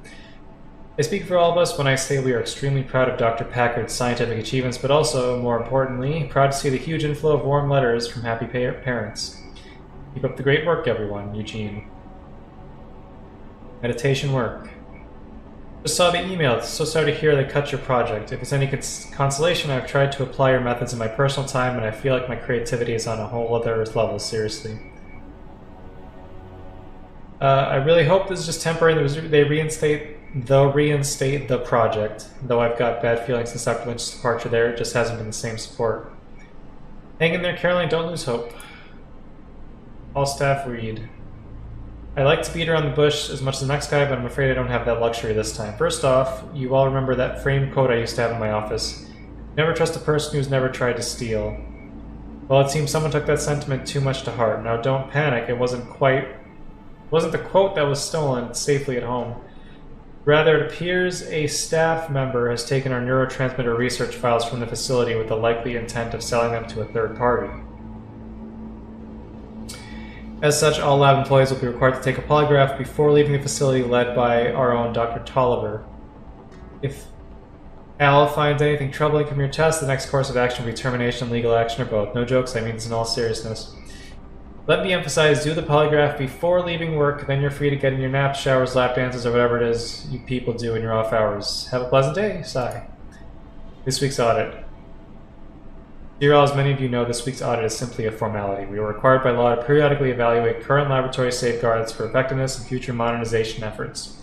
I speak for all of us when I say we are extremely proud of Dr. Packard's scientific achievements, but also, more importantly, proud to see the huge inflow of warm letters from happy parents. Keep up the great work, everyone. Eugene. Meditation work. Just saw the email. So sorry to hear they cut your project. If it's any consolation, I've tried to apply your methods in my personal time, and I feel like my creativity is on a whole other level, seriously. I really hope this is just temporary. They reinstate the project, though I've got bad feelings since Dr. Lynch's departure there. It just hasn't been the same support. Hang in there, Caroline, don't lose hope. All staff read. I like to beat around the bush as much as the next guy, but I'm afraid I don't have that luxury this time. First off, you all remember that framed quote I used to have in my office. Never trust a person who's never tried to steal. Well, it seems someone took that sentiment too much to heart. Now don't panic, it wasn't the quote that was stolen safely at home. Rather, it appears a staff member has taken our neurotransmitter research files from the facility with the likely intent of selling them to a third party. As such, all lab employees will be required to take a polygraph before leaving the facility, led by our own Dr. Tolliver. If Al finds anything troubling from your test, the next course of action will be termination, legal action, or both. No jokes, I mean this in all seriousness. Let me emphasize, do the polygraph before leaving work, then you're free to get in your naps, showers, lap dances, or whatever it is you people do in your off hours. Have a pleasant day, sigh. This week's audit. Dear all, as many of you know, this week's audit is simply a formality. We are required by law to periodically evaluate current laboratory safeguards for effectiveness and future modernization efforts.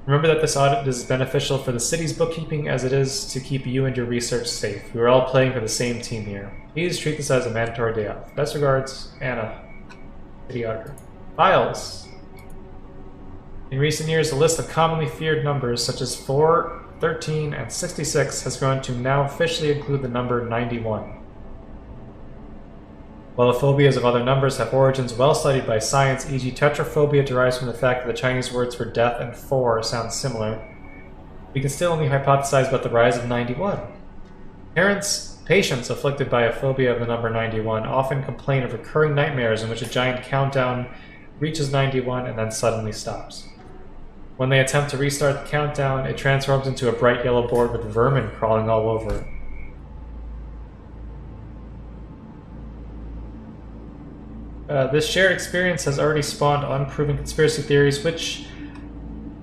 Remember that this audit is beneficial for the city's bookkeeping as it is to keep you and your research safe. We are all playing for the same team here. Please treat this as a mandatory day off. Best regards, Anna, City Auditor. Files. In recent years, the list of commonly feared numbers such as 4, 13, and 66 has grown to now officially include the number 91. While the phobias of other numbers have origins well studied by science, e.g. tetraphobia derives from the fact that the Chinese words for death and 4 sound similar, we can still only hypothesize about the rise of 91. Patients afflicted by a phobia of the number 91 often complain of recurring nightmares in which a giant countdown reaches 91 and then suddenly stops. When they attempt to restart the countdown, it transforms into a bright yellow board with vermin crawling all over it. This shared experience has already spawned unproven conspiracy theories which,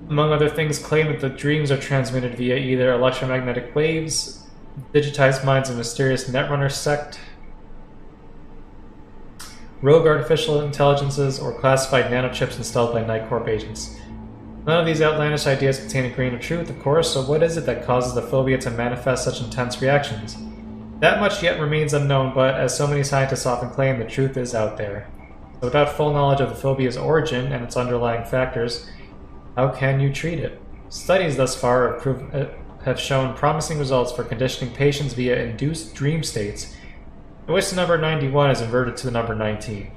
among other things, claim that the dreams are transmitted via either electromagnetic waves, digitized minds of mysterious netrunner sect, rogue artificial intelligences, or classified nanochips installed by Night Corp agents. None of these outlandish ideas contain a grain of truth, of course, so what is it that causes the phobia to manifest such intense reactions? That much yet remains unknown, but as so many scientists often claim, the truth is out there. So without full knowledge of the phobia's origin and its underlying factors, how can you treat it? Studies thus far have shown promising results for conditioning patients via induced dream states, in which the number 91 is inverted to the number 19.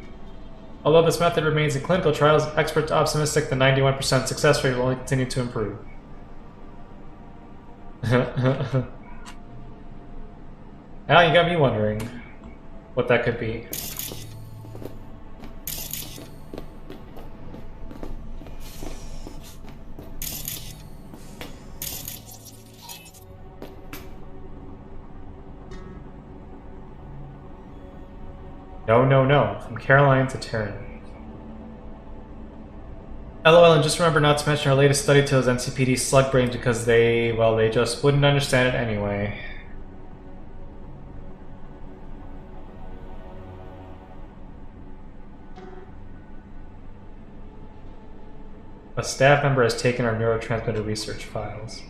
Although this method remains in clinical trials, experts are optimistic the 91% success rate will only continue to improve. Now you got me wondering what that could be. No, no, no. From Caroline to Taryn. LOL, and just remember not to mention our latest study to those NCPD slug brains because they just wouldn't understand it anyway. A staff member has taken our neurotransmitter research files.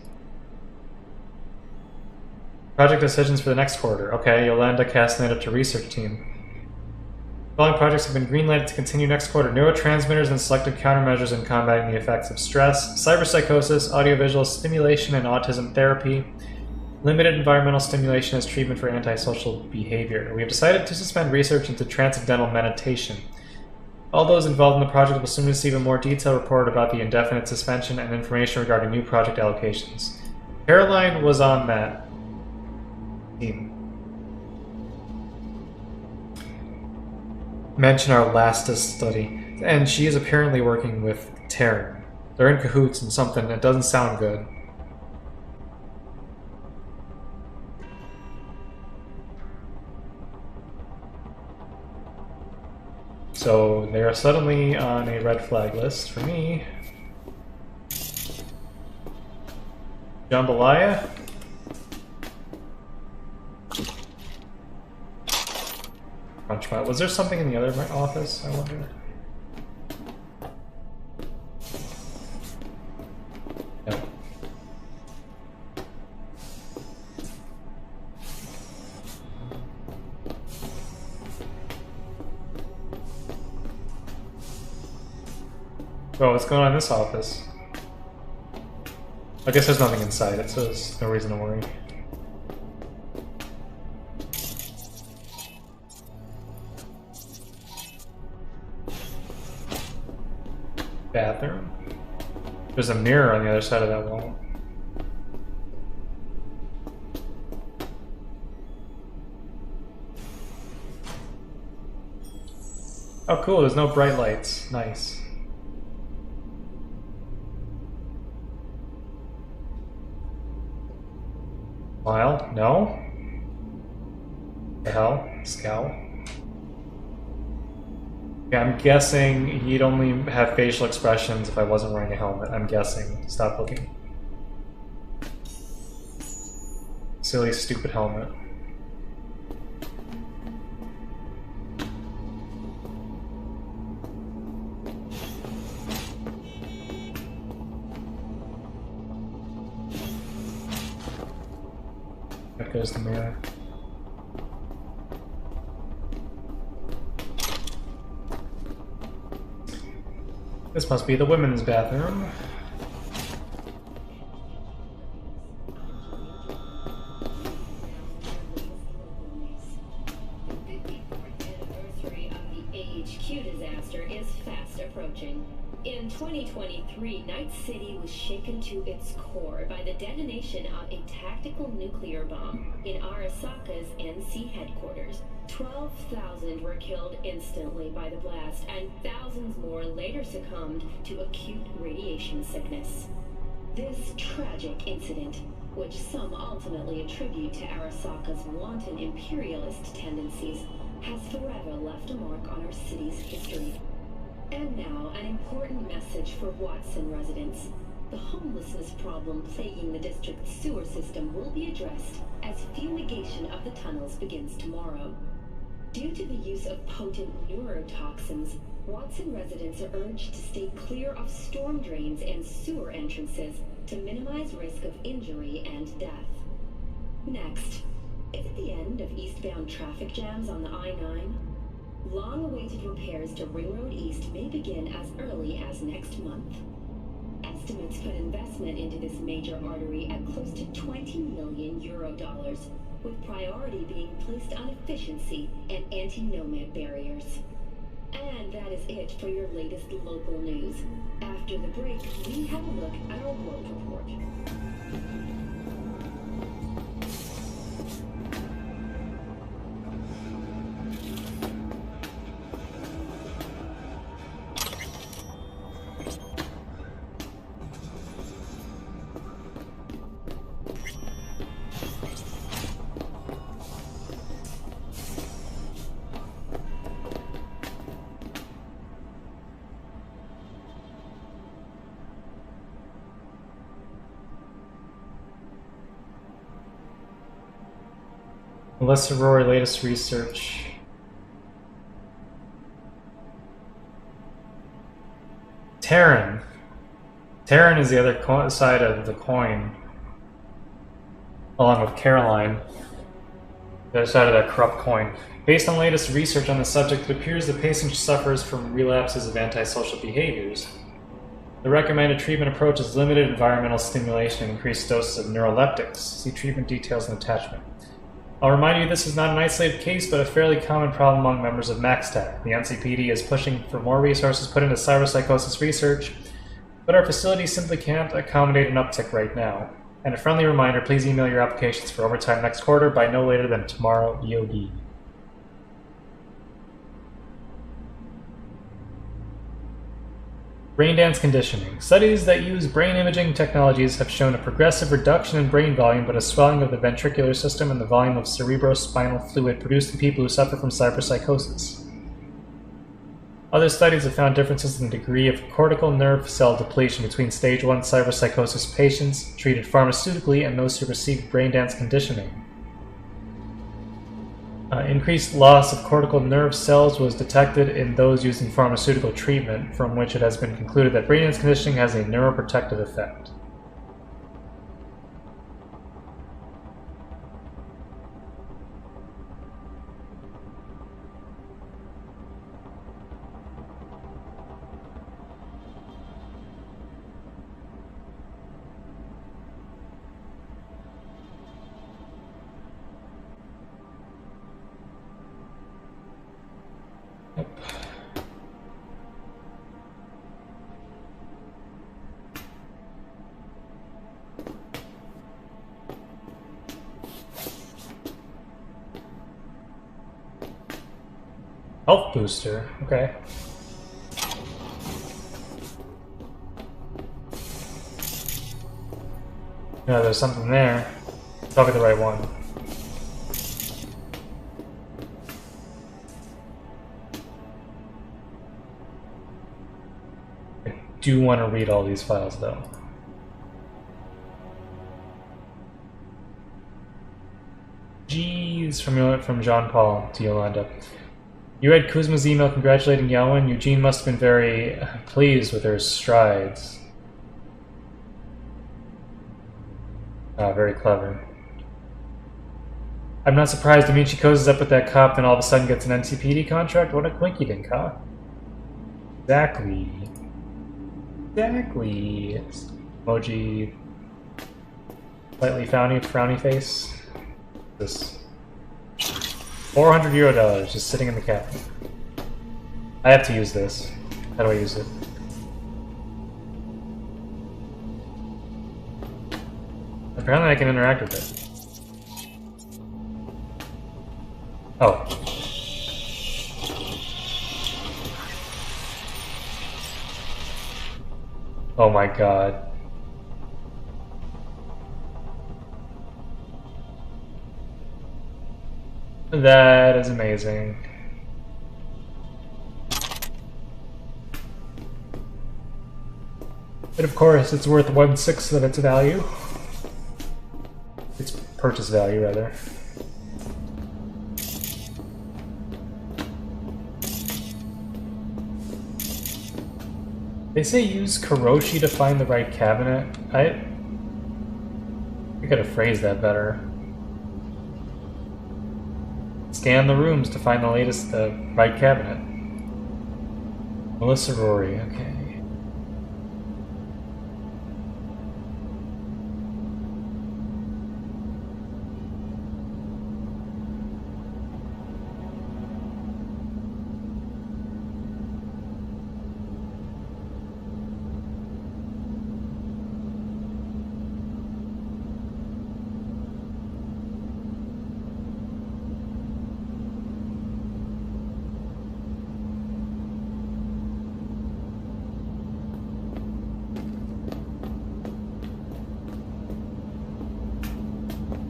Project decisions for the next quarter. Okay, Yolanda Castaneda to research team. Following projects have been greenlighted to continue next quarter. Neurotransmitters and selected countermeasures in combating the effects of stress, cyberpsychosis, audiovisual stimulation and autism therapy, limited environmental stimulation as treatment for antisocial behavior. We have decided to suspend research into transcendental meditation. All those involved in the project will soon receive a more detailed report about the indefinite suspension and information regarding new project allocations. Caroline was on that team. Mention our lastest study, and she is apparently working with Taryn. They're in cahoots and something that doesn't sound good. So they are suddenly on a red flag list for me. Jambalaya? Crunchbot. Was there something in the other office, I wonder? No. Oh, what's going on in this office? I guess there's nothing inside it, so there's no reason to worry. Bathroom. There's a mirror on the other side of that wall. Oh cool, there's no bright lights. Nice. Smile? No? The hell? Scowl? Yeah, I'm guessing he'd only have facial expressions if I wasn't wearing a helmet. I'm guessing. Stop looking. Silly, stupid helmet. There goes the mirror. This must be the women's bathroom. In 2023, Night City was shaken to its core by the detonation of a tactical nuclear bomb in Arasaka's NC headquarters. 12,000 were killed instantly by the blast, and thousands more later succumbed to acute radiation sickness. This tragic incident, which some ultimately attribute to Arasaka's wanton imperialist tendencies, has forever left a mark on our city's history. And now, an important message for Watson residents. The homelessness problem plaguing the district's sewer system will be addressed as fumigation of the tunnels begins tomorrow. Due to the use of potent neurotoxins, Watson residents are urged to stay clear of storm drains and sewer entrances to minimize risk of injury and death. Next, is it the end of eastbound traffic jams on the I-9? Long-awaited repairs to Ring Road East may begin as early as next month. Estimates put investment into this major artery at close to 20 million euro dollars, with priority being placed on efficiency and anti-nomad barriers. And that is it for your latest local news. After the break, we have a look at our world report. Melissa Rory, latest research. Terran. Terran is the other side of the coin, along with Caroline, the other side of that corrupt coin. Based on latest research on the subject, it appears the patient suffers from relapses of antisocial behaviors. The recommended treatment approach is limited environmental stimulation and increased doses of neuroleptics. See treatment details and attachment. I'll remind you this is not an isolated case, but a fairly common problem among members of MaxTech. The NCPD is pushing for more resources put into cyberpsychosis research, but our facility simply can't accommodate an uptick right now. And a friendly reminder, please email your applications for overtime next quarter by no later than tomorrow EOD. Brain dance conditioning. Studies that use brain imaging technologies have shown a progressive reduction in brain volume, but a swelling of the ventricular system and the volume of cerebrospinal fluid produced in people who suffer from cyberpsychosis. Other studies have found differences in the degree of cortical nerve cell depletion between stage 1 cyberpsychosis patients treated pharmaceutically and those who received brain dance conditioning. Increased loss of cortical nerve cells was detected in those using pharmaceutical treatment, from which it has been concluded that brain dance conditioning has a neuroprotective effect. Health booster, okay. No, there's something there. Probably the right one. I do want to read all these files though. Jeez, from Jean Paul to Yolanda. You read Kuzma's email congratulating Yawen. Eugene must have been very pleased with her strides. Ah, very clever. I'm not surprised Amici cozies up with that cop and all of a sudden gets an NCPD contract. What a quinky dink, huh? Exactly. Exactly. Emoji. Slightly frowny face. This. $400 just sitting in the cabinet. I have to use this. How do I use it? Apparently I can interact with it. Oh. Oh my god. That is amazing. But of course, it's worth 1/6 of its value. Its purchase value, rather. They say use Kuroshi to find the right cabinet. I gotta phrase that better. Scan the rooms to find the latest, right cabinet. Melissa Rory, okay.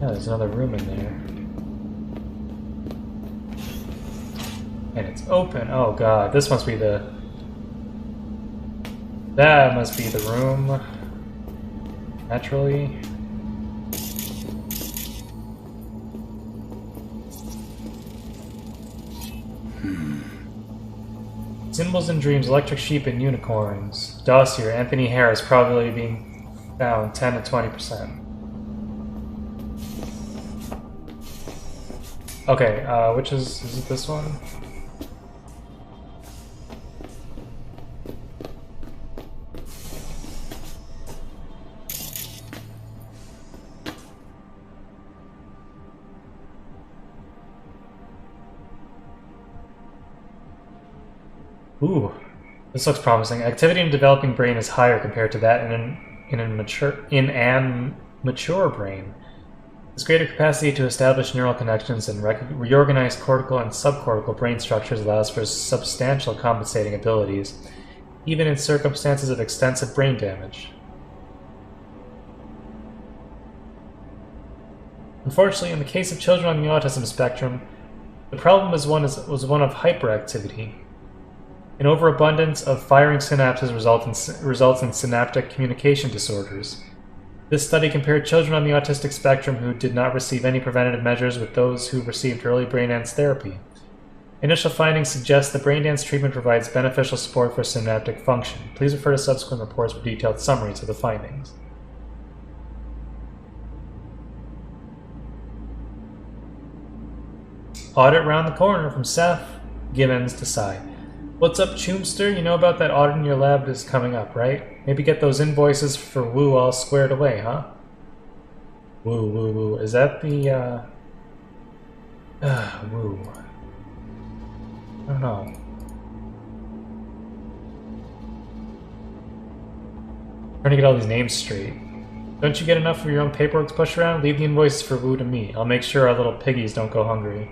Yeah, there's another room in there. And it's open. Oh god, this must be the... That must be the room. Naturally. Symbols and dreams, electric sheep and unicorns. Dossier, Anthony Harris probably being found 10 to 20%. Okay, which is it this one? Ooh, this looks promising. Activity in a developing brain is higher compared to that in an mature brain. This greater capacity to establish neural connections and reorganize cortical and subcortical brain structures allows for substantial compensating abilities, even in circumstances of extensive brain damage. Unfortunately, in the case of children on the autism spectrum, the problem was one of hyperactivity. An overabundance of firing synapses results in synaptic communication disorders. This study compared children on the autistic spectrum who did not receive any preventative measures with those who received early brain dance therapy. Initial findings suggest the brain dance treatment provides beneficial support for synaptic function. Please refer to subsequent reports for detailed summaries of the findings. Audit round the corner from Seth Gibbons to Sai. What's up, Choomster? You know about that audit in your lab is coming up, right? Maybe get those invoices for Woo all squared away, huh? Woo. Is that the, Woo. I don't know. Trying to get all these names straight. Don't you get enough of your own paperwork to push around? Leave the invoices for Woo to me. I'll make sure our little piggies don't go hungry.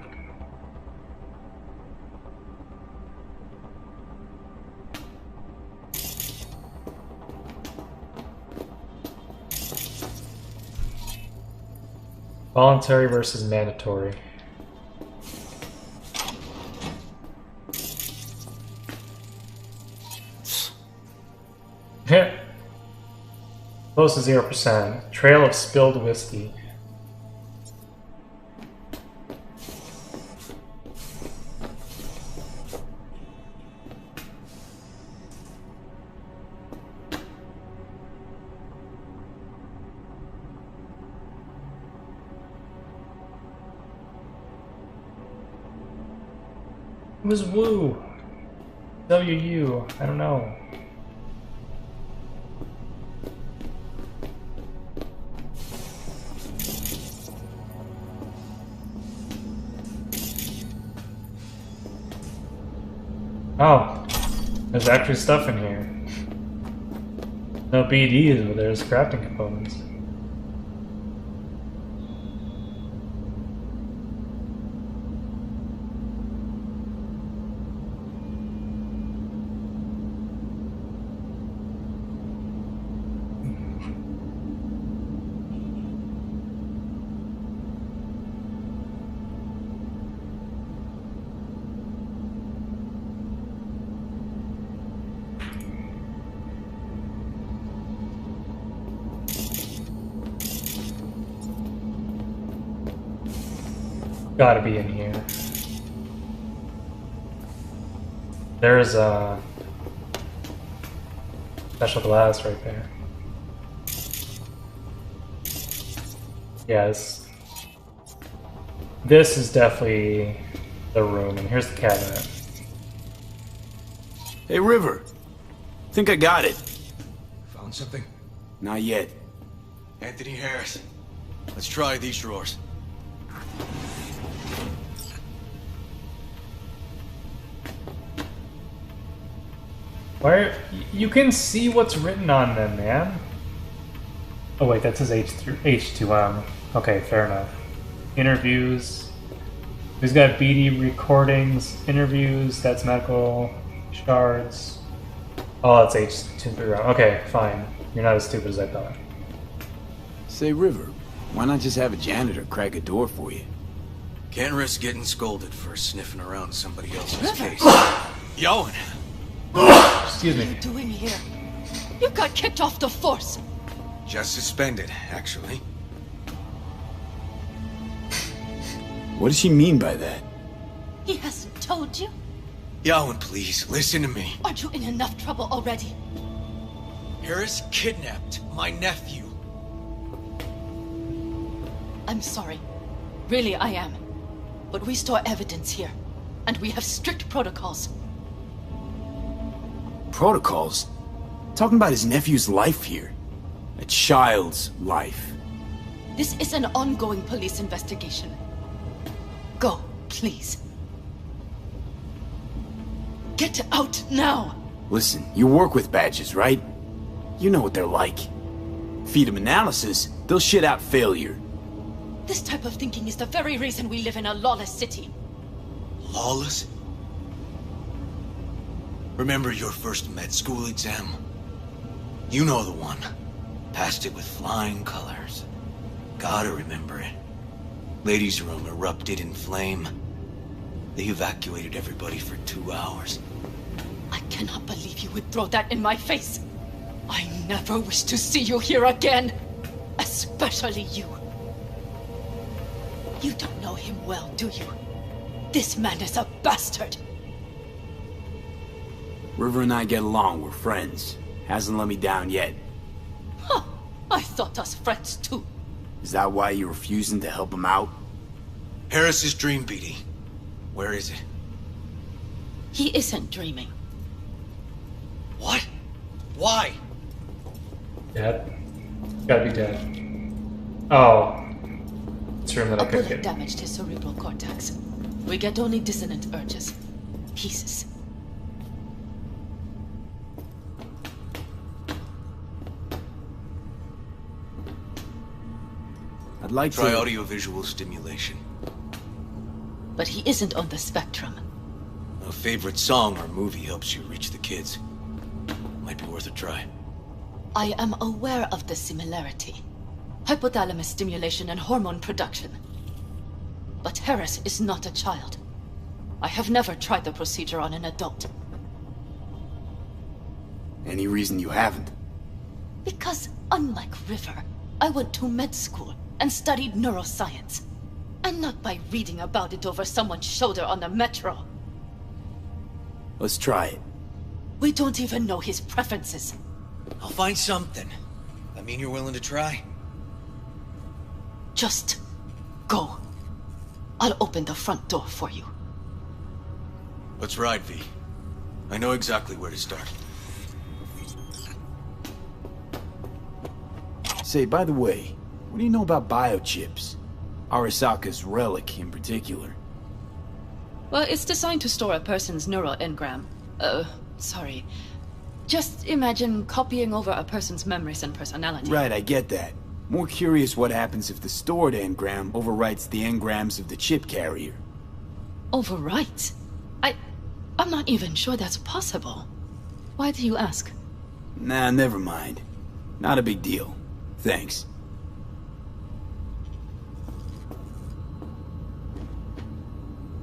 Voluntary versus mandatory. Close to 0%. Trail of spilled whiskey. It was Woo. W-U. I don't know. Oh, there's actually stuff in here. No BDs, but there's crafting components. Gotta be in here. There's a special glass right there. Yes. This is definitely the room, and here's the cabinet. Hey, River. Think I got it. Found something? Not yet. Anthony Harris. Let's try these drawers. Where you can see what's written on them, man. Oh wait, that says H2M. Okay, fair enough. Interviews. He's got BD recordings, interviews. That's medical shards. Oh, that's H2M. Okay, fine. You're not as stupid as I thought. Say, River, why not just have a janitor crack a door for you? Can't risk getting scolded for sniffing around somebody else's case. Yowen! Excuse me. What are you doing here? You got kicked off the force. Just suspended, actually. What does she mean by that? He hasn't told you? Yowen, please, listen to me. Aren't you in enough trouble already? Harris kidnapped my nephew. I'm sorry. Really, I am. But we store evidence here, and we have strict protocols. Protocols? Talking about his nephew's life here. A child's life. This is an ongoing police investigation. Go, please. Get out now! Listen, you work with badges, right? You know what they're like. Feed them analysis, they'll shit out failure. This type of thinking is the very reason we live in a lawless city. Lawless? Remember your first med school exam? You know the one. Passed it with flying colors. Gotta remember it. Ladies' room erupted in flame. They evacuated everybody for 2 hours. I cannot believe you would throw that in my face. I never wish to see you here again. Especially you. You don't know him well, do you? This man is a bastard. River and I get along, we're friends. Hasn't let me down yet. Huh. I thought us friends too. Is that why you're refusing to help him out? Harris's dream, BD. Where is it? He isn't dreaming. What? Why? Dead? Gotta be dead. Oh. It's room that I A could bullet get. damaged his cerebral cortex. We get only dissonant urges. Pieces. I'd like Try to... audiovisual stimulation. But he isn't on the spectrum. A favorite song or movie helps you reach the kids. Might be worth a try. I am aware of the similarity. hypothalamus stimulation and hormone production. But Harris is not a child. I have never tried the procedure on an adult. Any reason you haven't? Because, unlike River, I went to med school and studied neuroscience. And not by reading about it over someone's shoulder on the metro. Let's try it. We don't even know his preferences. I'll find something. I mean, you're willing to try? Just go. I'll open the front door for you. Let's ride, V. I know exactly where to start. Say, by the way, what do you know about biochips? Arasaka's relic in particular. Well, it's designed to store a person's neural engram. Sorry. Just imagine copying over a person's memories and personality. Right, I get that. More curious what happens if the stored engram overwrites the engrams of the chip carrier. Overwrite? I'm not even sure that's possible. Why do you ask? Nah, never mind. Not a big deal. Thanks.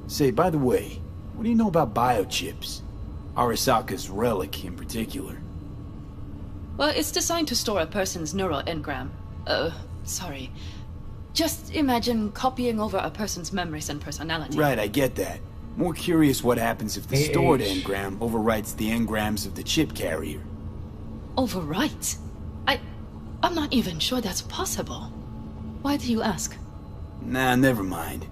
Say, by the way, what do you know about biochips? Arasaka's relic in particular. Well, it's designed to store a person's neural engram. Sorry. Just imagine copying over a person's memories and personality. Right, I get that. More curious what happens if the stored engram overwrites the engrams of the chip carrier. Overwrite? I'm not even sure that's possible. Why do you ask? Nah, never mind.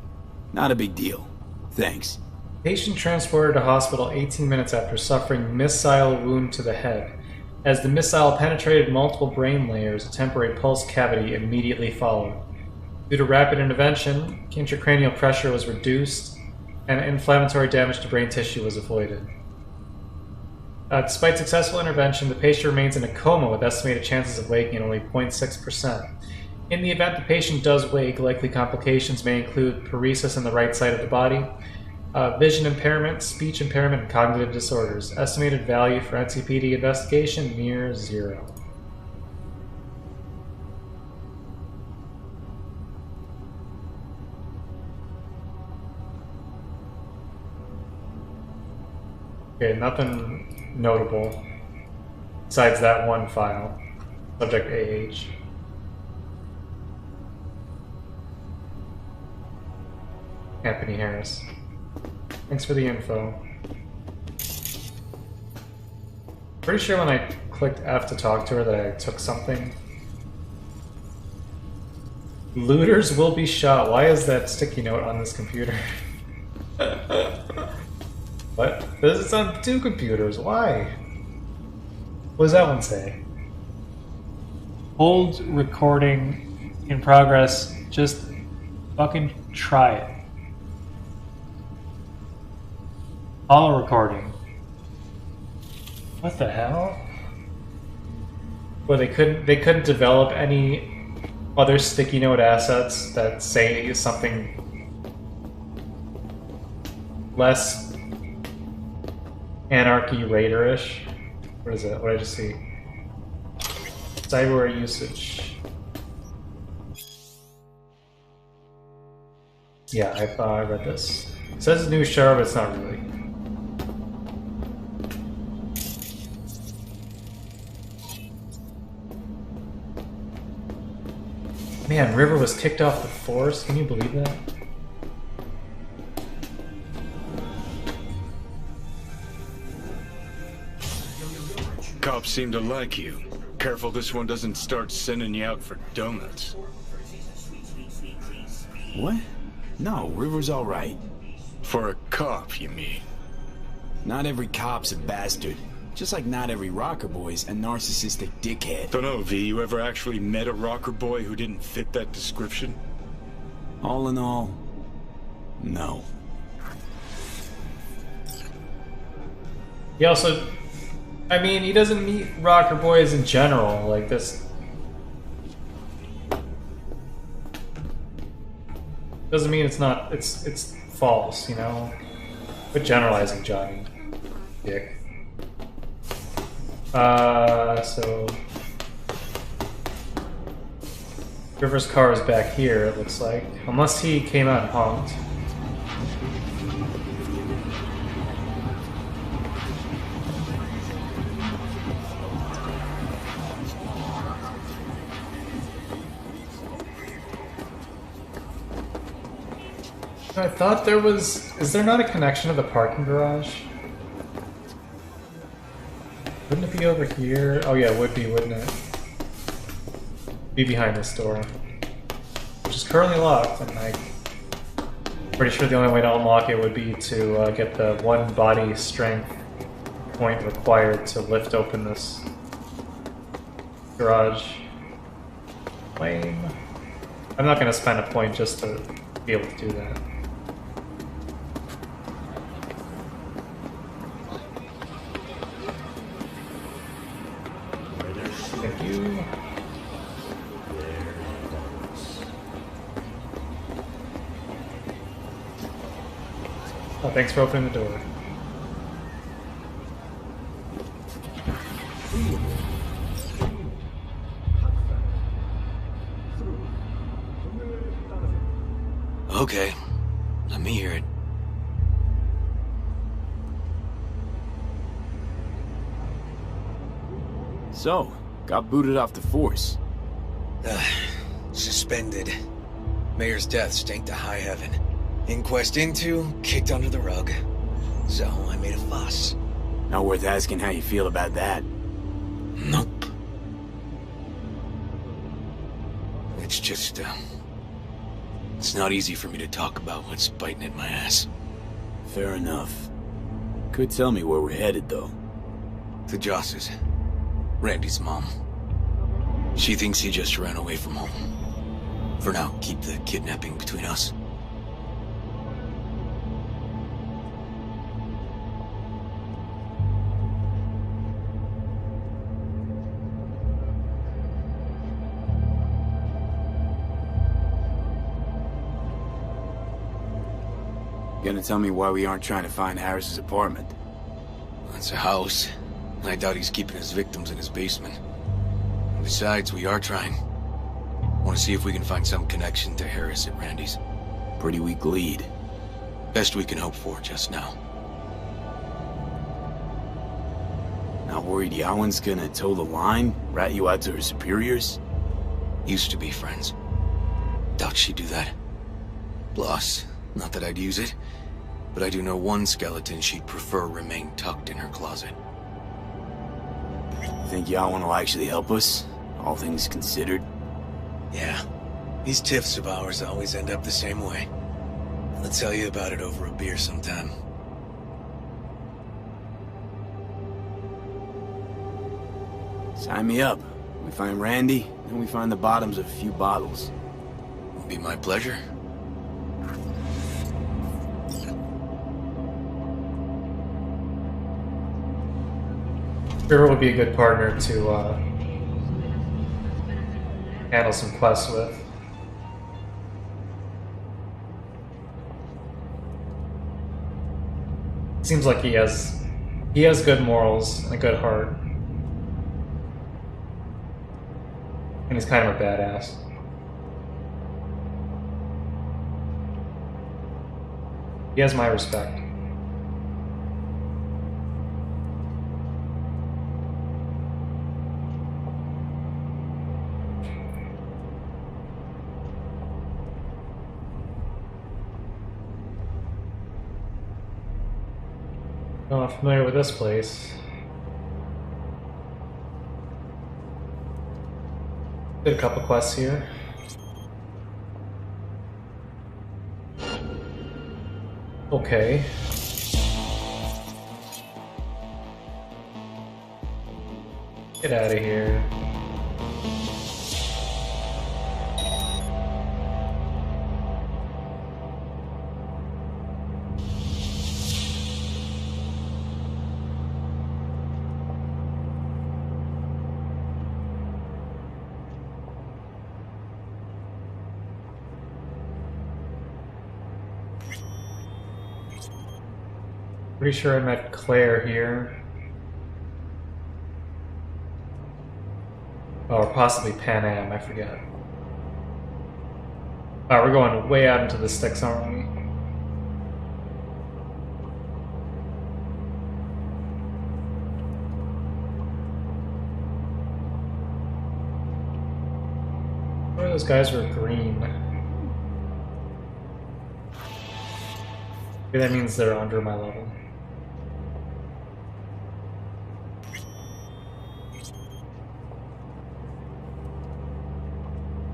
Not a big deal. Thanks. Patient transported to hospital 18 minutes after suffering missile wound to the head. As the missile penetrated multiple brain layers, a temporary pulse cavity immediately followed. Due to rapid intervention, intracranial pressure was reduced, and inflammatory damage to brain tissue was avoided. Despite successful intervention, the patient remains in a coma with estimated chances of waking at only 0.6%. In the event the patient does wake, likely complications may include paresis in the right side of the body, vision impairment, speech impairment, and cognitive disorders. Estimated value for NCPD investigation near 0. Okay, nothing notable besides that one file. Subject AH. Anthony Harris. Thanks for the info. Pretty sure when I clicked F to talk to her that I took something. Looters will be shot. Why is that sticky note on this computer? What? This is on 2 computers. Why? What does that one say? Hold recording in progress. Just fucking try it. Auto recording. What the hell? Well, they couldn't develop any other sticky note assets that say something less Anarchy Raider-ish. What is it? What did I just see? Cyberware usage. Yeah, I read this. It says it's new show, but it's not really. Man, River was kicked off the force. Can you believe that? Cops seem to like you. Careful this one doesn't start sending you out for donuts. What? No, River's all right. For a cop, you mean? Not every cop's a bastard. Just like not every rocker boy's a narcissistic dickhead. Dunno, V, you ever actually met a rocker boy who didn't fit that description? All in all, no. He also... I mean, he doesn't meet rocker boys in general, like this. Doesn't mean it's not, it's false, you know? Quit generalizing, Johnny. Dick. So... River's car is back here, it looks like. Unless he came out and honked. I thought there was... Is there not a connection to the parking garage? Wouldn't it be over here? Oh yeah, it would be, wouldn't it? Be behind this door. Which is currently locked, and I'm pretty sure the only way to unlock it would be to get the one body strength point required to lift open this garage. Lame. I'm not going to spend a point just to be able to do that. Thank you. Oh, thanks for opening the door. Okay, let me hear it. So, got booted off the force. Suspended. Mayor's death stank to high heaven. Inquest into, kicked under the rug. So I made a fuss. Not worth asking how you feel about that. Nope. It's just, it's not easy for me to talk about what's biting at my ass. Fair enough. Could tell me where we're headed, though. To Joss's. Randy's mom. She thinks he just ran away from home. For now, keep the kidnapping between us. Gonna tell me why we aren't trying to find Harris's apartment? It's a house. I doubt he's keeping his victims in his basement. Besides, we are trying. Want to see if we can find some connection to Harris at Randy's. Pretty weak lead. Best we can hope for just now. Not worried Yawen's gonna toe the line? Rat you out to her superiors? Used to be friends. Doubt she'd do that. Plus, not that I'd use it, but I do know one skeleton she'd prefer remain tucked in her closet. Think Yawen will actually help us? All things considered? Yeah. These tiffs of ours always end up the same way. I'll tell you about it over a beer sometime. Sign me up. We find Randy, then we find the bottoms of a few bottles. It'll be my pleasure. River would be a good partner to handle some quests with. Seems like he has good morals and a good heart. And he's kind of a badass. He has my respect. I'm not familiar with this place. Did a couple quests here. Okay. Get out of here. Pretty sure I met Claire here. Or possibly Pan Am, I forget. We're going way out into the sticks, aren't we? Where those guys were green. Maybe that means they're under my level.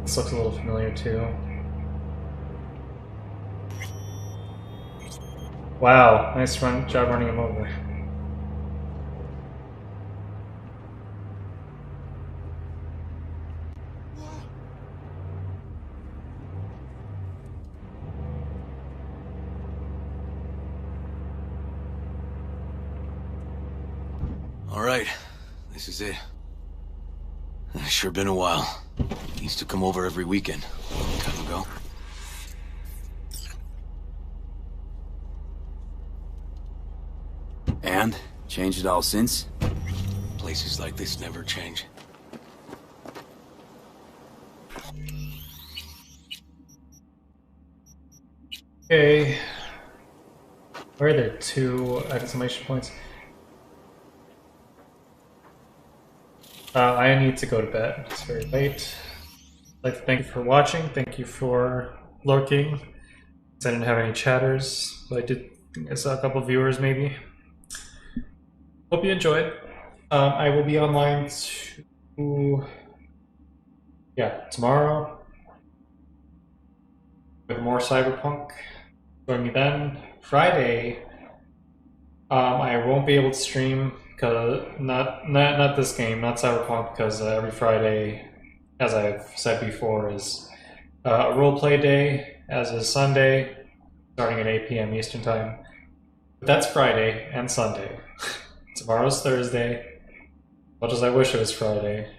This looks a little familiar too. Wow, nice job running him over. All right, this is it. It's sure been a while. Used to come over every weekend. Long time ago. And? Changed it all since? Places like this never change. Okay. Where are there 2 exclamation points? I need to go to bed. It's very late. I'd like to thank you for watching. Thank you for lurking. I didn't have any chatters, but I saw a couple viewers maybe. Hope you enjoyed. I will be online tomorrow with more Cyberpunk. Join me then. Friday, I won't be able to stream because not this game, not Cyberpunk, because every Friday, as I've said before, is a roleplay day, as is Sunday, starting at 8 p.m. Eastern Time. But that's Friday and Sunday. Tomorrow's Thursday, much as I wish it was Friday.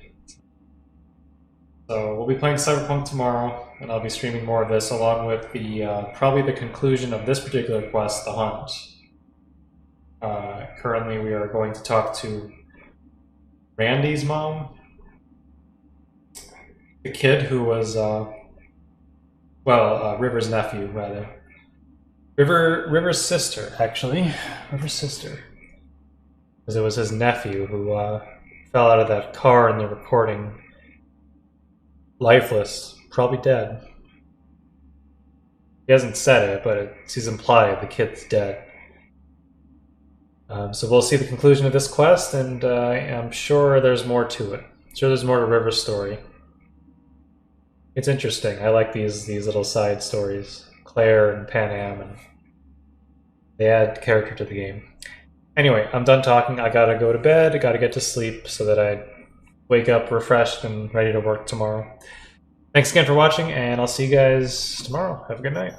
So we'll be playing Cyberpunk tomorrow, and I'll be streaming more of this along with the probably the conclusion of this particular quest, the hunt. Currently we are going to talk to Randy's mom, the kid who was, River's nephew, rather. River's sister, actually. River's sister. Because it was his nephew who fell out of that car in the recording. Lifeless, probably dead. He hasn't said it, but he's implied the kid's dead. So we'll see the conclusion of this quest, and I'm sure there's more to it. I'm sure there's more to River's story. It's interesting. I like these little side stories. Claire and Pan Am, and they add character to the game. Anyway, I'm done talking. I gotta go to bed. I gotta get to sleep so that I wake up refreshed and ready to work tomorrow. Thanks again for watching, and I'll see you guys tomorrow. Have a good night.